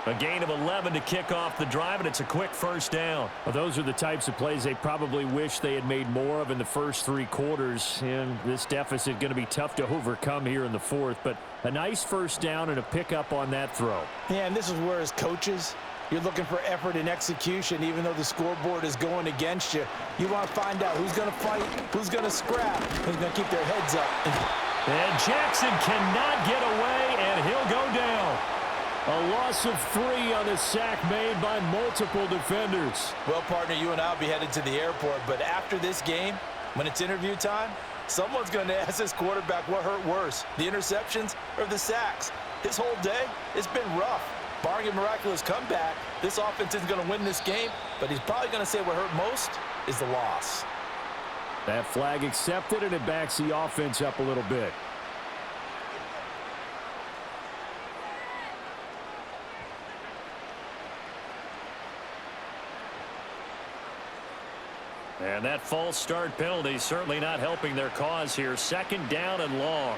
A gain of 11 to kick off the drive, and it's a quick 1st down. Well, those are the types of plays they probably wish they had made more of in the first 3 quarters. And this deficit going to be tough to overcome here in the 4th. But a nice 1st down and a pickup on that throw. Yeah, and this is where, as coaches, you're looking for effort and execution, even though the scoreboard is going against you. You want to find out who's going to fight, who's going to scrap, who's going to keep their heads up. And Jackson cannot get away, and he'll go down. A loss of 3 on the sack made by multiple defenders. Well, partner, you and I will be headed to the airport, but after this game, when it's interview time, someone's going to ask this quarterback what hurt worse, the interceptions or the sacks. His whole day has been rough. Barring a miraculous comeback, this offense isn't going to win this game, but he's probably going to say what hurt most is the loss. That flag accepted, and it backs the offense up a little bit. And that false start penalty certainly not helping their cause here. 2nd down and long.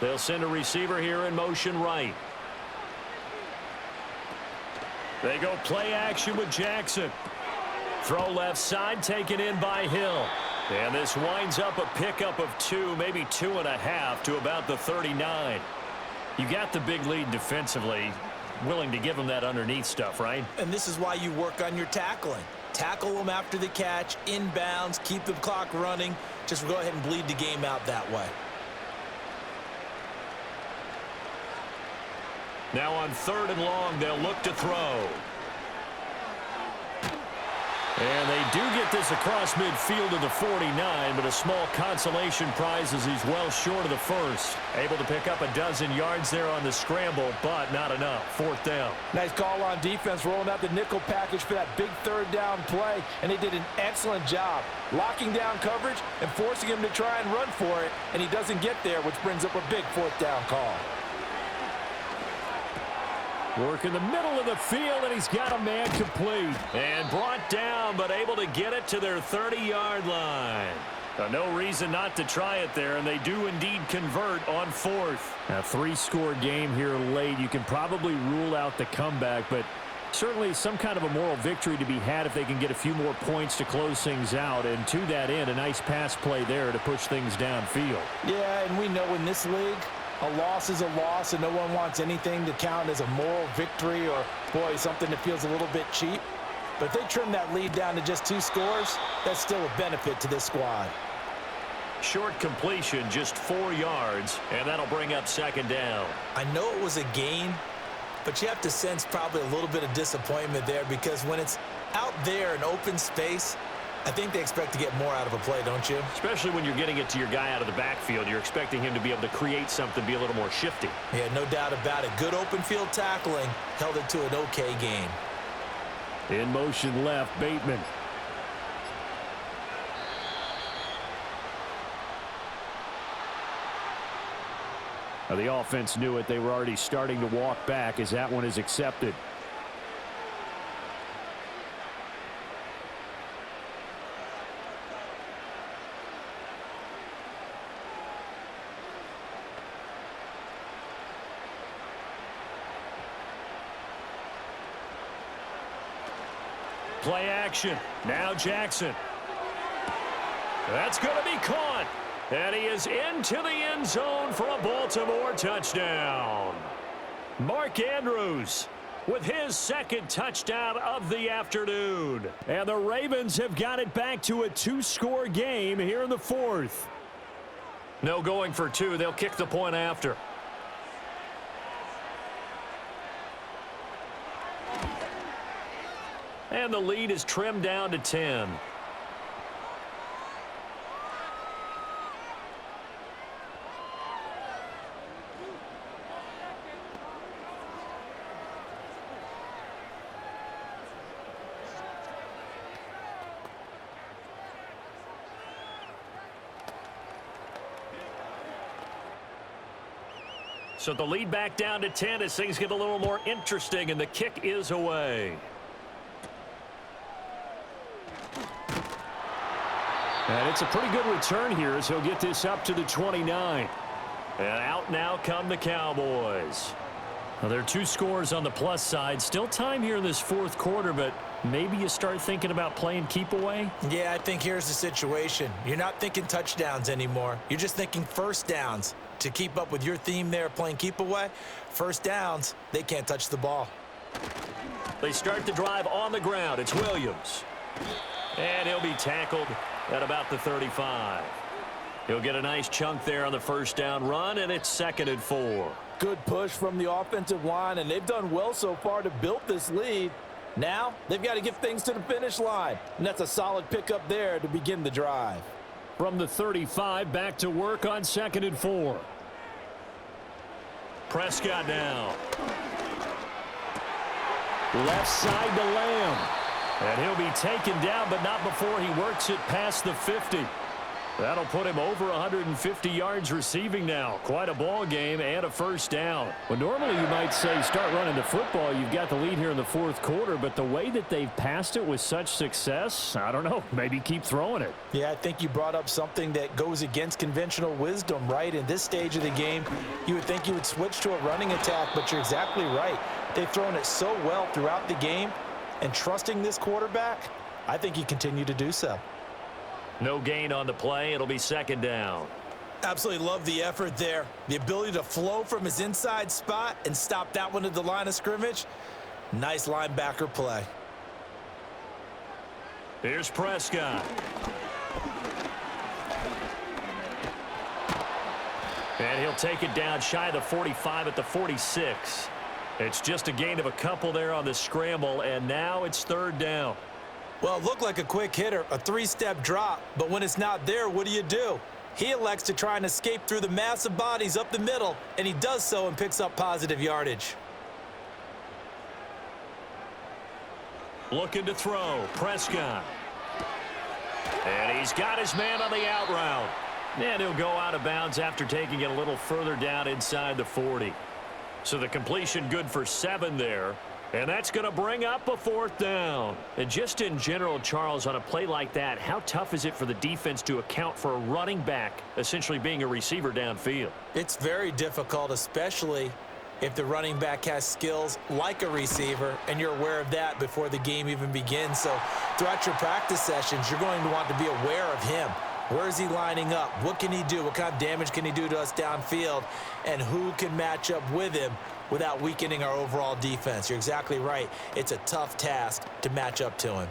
They'll send a receiver here in motion right. They go play action with Jackson. Throw left side, taken in by Hill. And this winds up a pickup of 2, maybe 2.5 to about the 39. You got the big lead defensively. Willing to give them that underneath stuff, right? And this is why you work on your tackling. Tackle them after the catch, inbounds, keep the clock running. Just go ahead and bleed the game out that way. Now on 3rd and long, they'll look to throw. And they do get this across midfield to the 49, but a small consolation prize as he's well short of the 1st. Able to pick up a dozen yards there on the scramble, but not enough. 4th down. Nice call on defense, rolling out the nickel package for that big 3rd down play, and they did an excellent job locking down coverage and forcing him to try and run for it, and he doesn't get there, which brings up a big 4th down call. Work in the middle of the field, and he's got a man complete. And brought down, but able to get it to their 30-yard line. No reason not to try it there, and they do indeed convert on 4th. A 3-score game here late. You can probably rule out the comeback, but certainly some kind of a moral victory to be had if they can get a few more points to close things out. And to that end, a nice pass play there to push things downfield. Yeah, and we know in this league, a loss is a loss, and no one wants anything to count as a moral victory or, boy, something that feels a little bit cheap. But if they trim that lead down to just 2 scores, that's still a benefit to this squad. Short completion, just 4 yards, and that'll bring up 2nd down. I know it was a gain, but you have to sense probably a little bit of disappointment there because when it's out there in open space, I think they expect to get more out of a play, don't you? Especially when you're getting it to your guy out of the backfield. You're expecting him to be able to create something, be a little more shifty. Yeah, no doubt about it. Good open field tackling held it to an okay gain. In motion left, Bateman. Now the offense knew it. They were already starting to walk back as that one is accepted. Play action. Now Jackson. That's going to be caught. And he is into the end zone for a Baltimore touchdown. Mark Andrews with his 2nd touchdown of the afternoon. And the Ravens have got it back to a 2-score game here in the 4th. No going for 2. They'll kick the point after. And the lead is trimmed down to 10. So the lead back down to 10 as things get a little more interesting, and the kick is away. And it's a pretty good return here as he'll get this up to the 29. And out now come the Cowboys. Well, there are 2 scores on the plus side. Still time here in this 4th quarter, but maybe you start thinking about playing keep away? Yeah, I think here's the situation. You're not thinking touchdowns anymore. You're just thinking first downs. To keep up with your theme there, playing keep away, first downs, they can't touch the ball. They start the drive on the ground. It's Williams. And he'll be tackled at about the 35. He'll get a nice chunk there on the first down run, and it's 2nd and 4. Good push from the offensive line, and they've done well so far to build this lead. Now, they've got to get things to the finish line, and that's a solid pickup there to begin the drive. From the 35, back to work on 2nd and 4. Prescott now. Left side to Lamb. And he'll be taken down, but not before he works it past the 50. That'll put him over 150 yards receiving now. Quite a ball game and a first down. Well, normally you might say start running the football. You've got the lead here in the 4th quarter, but the way that they've passed it with such success, I don't know, maybe keep throwing it. Yeah, I think you brought up something that goes against conventional wisdom, right? In this stage of the game, you would think you would switch to a running attack, but you're exactly right. They've thrown it so well throughout the game, and trusting this quarterback, I think you continue to do so. No gain on the play. It'll be 2nd down. Absolutely love the effort there. The ability to flow from his inside spot and stop that one at the line of scrimmage. Nice linebacker play. Here's Prescott. And he'll take it down shy of the 45 at the 46. It's just a gain of a couple there on the scramble, and now it's 3rd down. Well, it looked like a quick hitter, a 3-step drop, but when it's not there, what do? He elects to try and escape through the massive bodies up the middle, and he does so and picks up positive yardage. Looking to throw, Prescott. And he's got his man on the out route. And he'll go out of bounds after taking it a little further down inside the 40. So the completion good for 7 there. And that's going to bring up a 4th down. And just in general, Charles, on a play like that, how tough is it for the defense to account for a running back essentially being a receiver downfield? It's very difficult, especially if the running back has skills like a receiver, and you're aware of that before the game even begins. So throughout your practice sessions, you're going to want to be aware of him. Where is he lining up? What can he do? What kind of damage can he do to us downfield? And who can match up with him without weakening our overall defense? You're exactly right. It's a tough task to match up to him.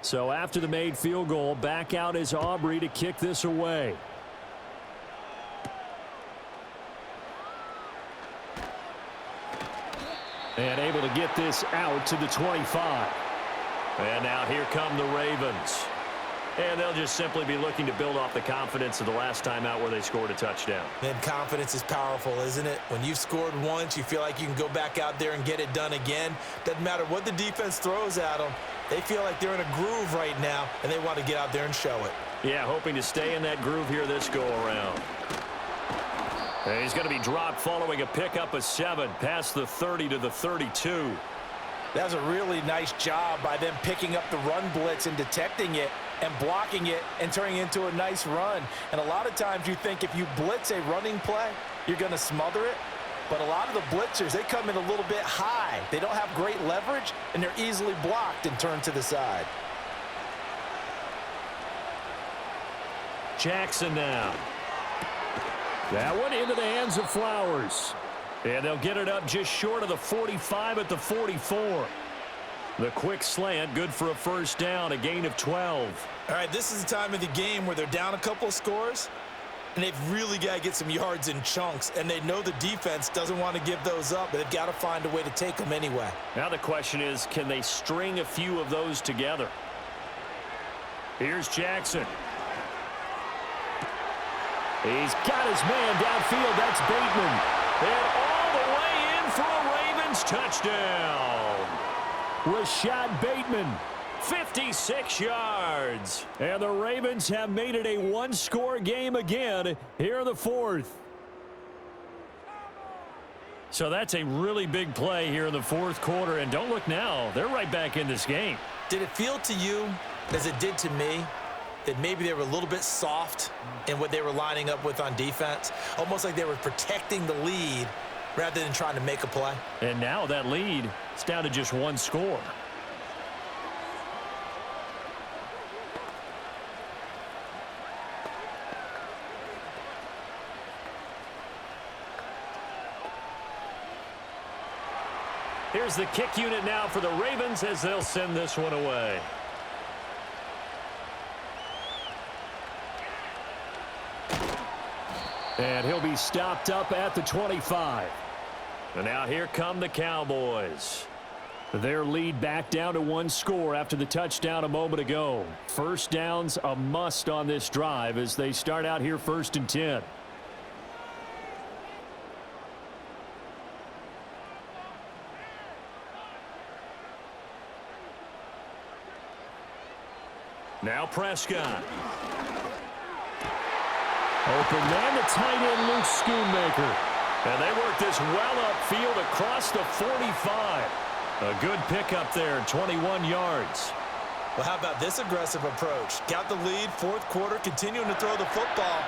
So after the made field goal, back out is Aubrey to kick this away. And able to get this out to the 25. And now here come the Ravens. And they'll just simply be looking to build off the confidence of the last time out where they scored a touchdown. And confidence is powerful, isn't it? When you've scored once, you feel like you can go back out there and get it done again. Doesn't matter what the defense throws at them. They feel like they're in a groove right now, and they want to get out there and show it. Yeah, hoping to stay in that groove here this go-around. And he's going to be dropped following a pickup of 7 past the 30 to the 32. That was a really nice job by them picking up the run blitz and detecting it and blocking it and turning it into a nice run. And a lot of times you think if you blitz a running play, you're going to smother it. But a lot of the blitzers, they come in a little bit high. They don't have great leverage, and they're easily blocked and turned to the side. Jackson now. That one into the hands of Flowers. And they'll get it up just short of the 45 at the 44. The quick slant, good for a 1st down, a gain of 12. All right, this is the time of the game where they're down a couple of scores, and they've really got to get some yards in chunks, and they know the defense doesn't want to give those up, but they've got to find a way to take them anyway. Now the question is, can they string a few of those together? Here's Jackson. He's got his man downfield. That's Bateman. And all the way in for a Ravens touchdown. Rashad Bateman, 56 yards. And the Ravens have made it a one-score game again here in the 4th. So that's a really big play here in the 4th quarter. And don't look now, they're right back in this game. Did it feel to you, as it did to me, that maybe they were a little bit soft in what they were lining up with on defense? Almost like they were protecting the lead rather than trying to make a play. And now that lead is down to just one score. Here's the kick unit now for the Ravens as they'll send this one away. And he'll be stopped up at the 25. And now here come the Cowboys. Their lead back down to one score after the touchdown a moment ago. 1st down's a must on this drive as they start out here 1st and 10. Now Prescott. Open man to tight end Luke Schoonmaker. And they work this well upfield across the 45. A good pickup there, 21 yards. Well, how about this aggressive approach? Got the lead, 4th quarter, continuing to throw the football.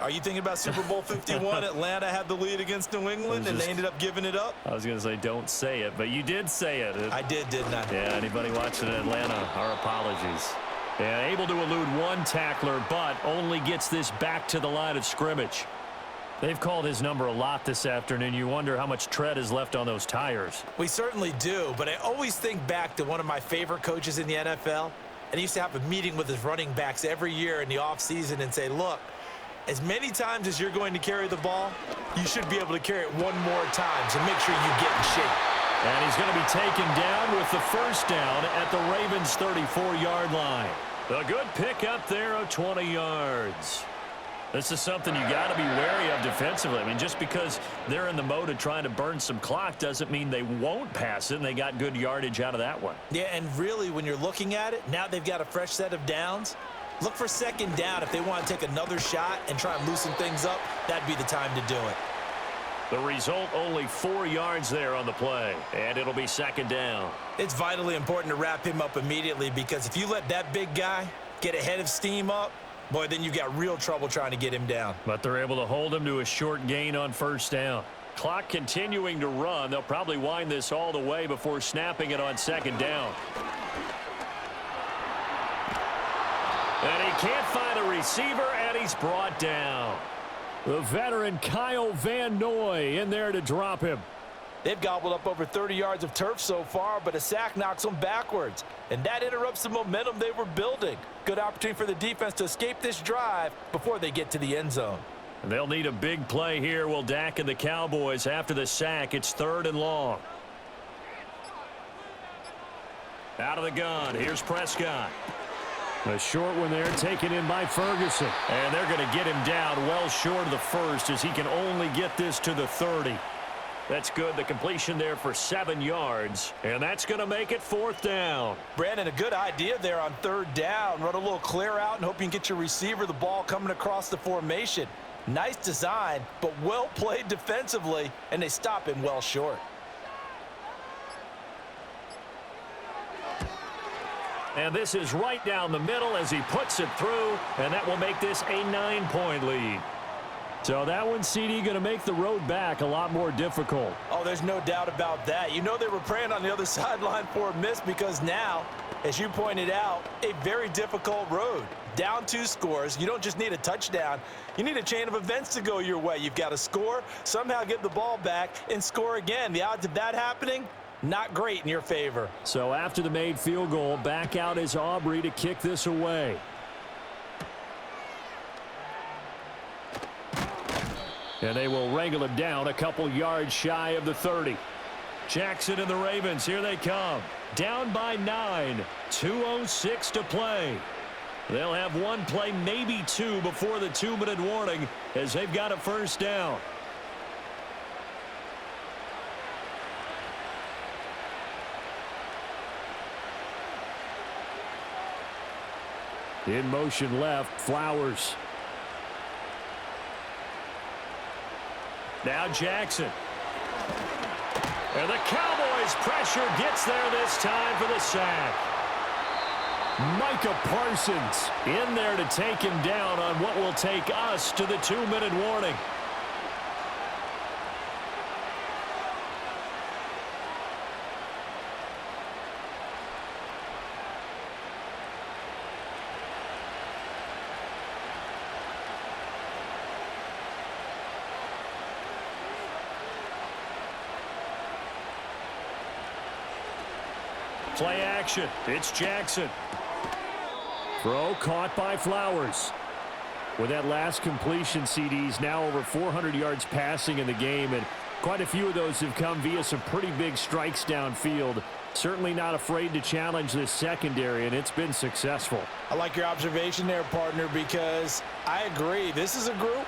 Are you thinking about Super Bowl 51? Atlanta had the lead against New England, and they ended up giving it up? I was going to say don't say it, but you did say it. I didn't I? Yeah, anybody watching in Atlanta, our apologies. Yeah, able to elude one tackler, but only gets this back to the line of scrimmage. They've called his number a lot this afternoon. You wonder how much tread is left on those tires. We certainly do, but I always think back to one of my favorite coaches in the NFL, and he used to have a meeting with his running backs every year in the offseason and say, look, as many times as you're going to carry the ball, you should be able to carry it one more time, so make sure you get in shape. And he's going to be taken down with the 1st down at the Ravens' 34-yard line. A good pick up there of 20 yards. This is something you got to be wary of defensively. I mean, just because they're in the mode of trying to burn some clock doesn't mean they won't pass it, and they got good yardage out of that one. Yeah, and really, when you're looking at it, now they've got a fresh set of downs. Look for second down. If they want to take another shot and try and loosen things up, that'd be the time to do it. The result, only 4 yards there on the play, and it'll be second down. It's vitally important to wrap him up immediately, because if you let that big guy get ahead of steam up, boy, then you've got real trouble trying to get him down. But they're able to hold him to a short gain on first down. Clock continuing to run. They'll probably wind this all the way before snapping it on second down. And he can't find a receiver, and he's brought down. The veteran Kyle Van Noy in there to drop him. They've gobbled up over 30 yards of turf so far, but a sack knocks them backwards. And that interrupts the momentum they were building. Good opportunity for the defense to escape this drive before they get to the end zone. They'll need a big play here, will Dak and the Cowboys. After the sack, it's 3rd and long. Out of the gun, here's Prescott. A short one there, taken in by Ferguson. And they're going to get him down well short of the first, as he can only get this to the 30. That's good. The completion there for 7 yards. And that's going to make it 4th down. Brandon, a good idea there on 3rd down. Run a little clear out and hope you can get your receiver the ball coming across the formation. Nice design, but well played defensively, and they stop him well short. And this is right down the middle as he puts it through, and that will make this a 9-point lead. So that one, CD, going to make the road back a lot more difficult. Oh, there's no doubt about that. You know they were praying on the other sideline for a miss, because now, as you pointed out, a very difficult road. Down 2 scores. You don't just need a touchdown. You need a chain of events to go your way. You've got to score, somehow get the ball back, and score again. The odds of that happening, not great in your favor. So after the made field goal, back out is Aubrey to kick this away. And they will wrangle him down a couple yards shy of the 30. Jackson and the Ravens, here they come. Down by 9. 2:06 to play. They'll have one play, maybe 2, before the 2-minute warning, as they've got a first down. In motion left, Flowers. Now Jackson. And the Cowboys pressure gets there this time for the sack. Micah Parsons in there to take him down on what will take us to the 2-minute warning. Play action. It's Jackson. Throw caught by Flowers. With that last completion, CD's now over 400 yards passing in the game, and quite a few of those have come via some pretty big strikes downfield. Certainly not afraid to challenge this secondary, and it's been successful. I like your observation there, partner, because I agree. This is a group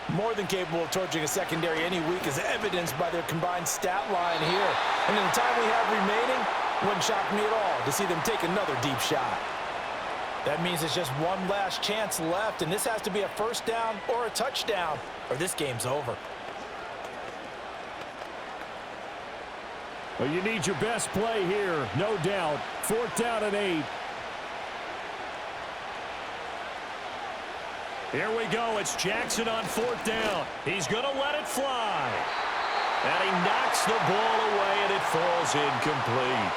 more than capable of torching a secondary any week, as evidenced by their combined stat line here. And in the time we have remaining, wouldn't shock me at all to see them take another deep shot. That means it's just one last chance left, and this has to be a first down or a touchdown, or this game's over. Well, you need your best play here, no doubt. 4th down and 8. Here we go. It's Jackson on 4th down. He's going to let it fly. And he knocks the ball away, and it falls incomplete.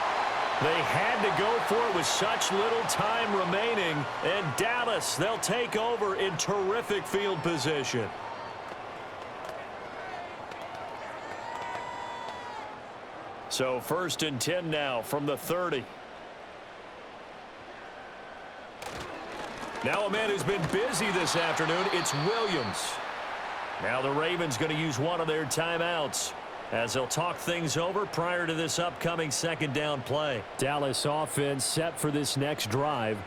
They had to go for it with such little time remaining. And Dallas, they'll take over in terrific field position. So 1st and 10 now from the 30. Now a man who's been busy this afternoon, it's Williams. Now the Ravens going to use one of their timeouts as they'll talk things over prior to this upcoming 2nd down play. Dallas offense set for this next drive.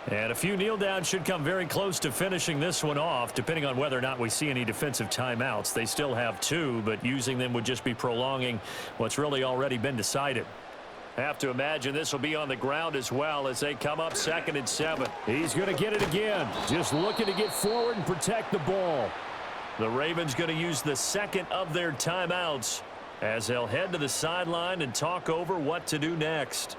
And a few kneel downs should come very close to finishing this one off, depending on whether or not we see any defensive timeouts. They still have 2, but using them would just be prolonging what's really already been decided. Have to imagine this will be on the ground as well as they come up 2nd and 7. He's going to get it again. Just looking to get forward and protect the ball. The Ravens going to use the 2nd of their timeouts as they'll head to the sideline and talk over what to do next.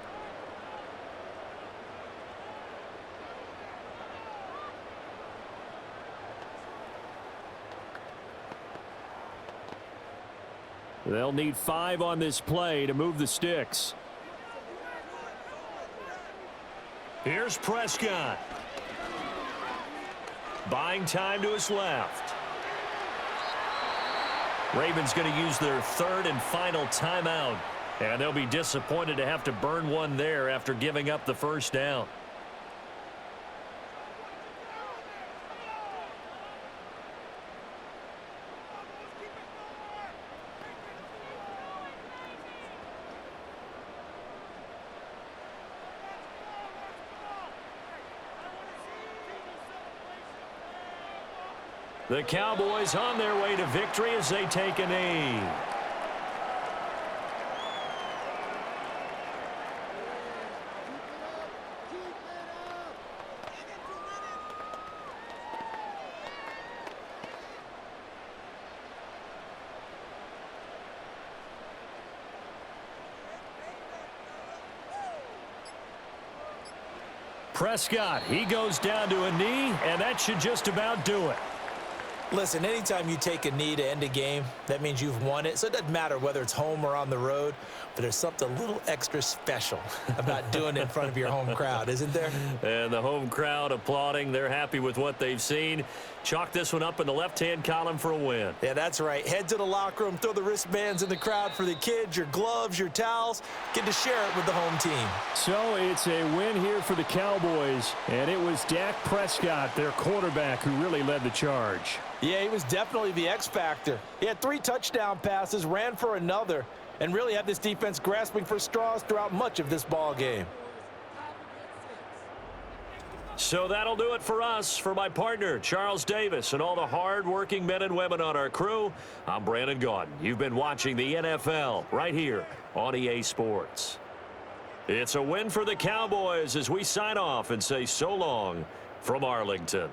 They'll need 5 on this play to move the sticks. Here's Prescott. Buying time to his left. Ravens going to use their 3rd and final timeout. And they'll be disappointed to have to burn one there after giving up the first down. The Cowboys on their way to victory as they take a knee. Prescott, he goes down to a knee, and that should just about do it. Listen, anytime you take a knee to end a game, that means you've won it. So it doesn't matter whether it's home or on the road, but there's something a little extra special about doing it in front of your home crowd, isn't there? And the home crowd applauding. They're happy with what they've seen. Chalk this one up in the left-hand column for a win. Yeah, that's right. Head to the locker room, throw the wristbands in the crowd for the kids, your gloves, your towels. Get to share it with the home team. So it's a win here for the Cowboys, and it was Dak Prescott, their quarterback, who really led the charge. Yeah, he was definitely the X factor. He had 3 touchdown passes, ran for another, and really had this defense grasping for straws throughout much of this ball game. So that'll do it for us. For my partner, Charles Davis, and all the hard-working men and women on our crew, I'm Brandon Gaudin. You've been watching the NFL right here on EA Sports. It's a win for the Cowboys as we sign off and say so long from Arlington.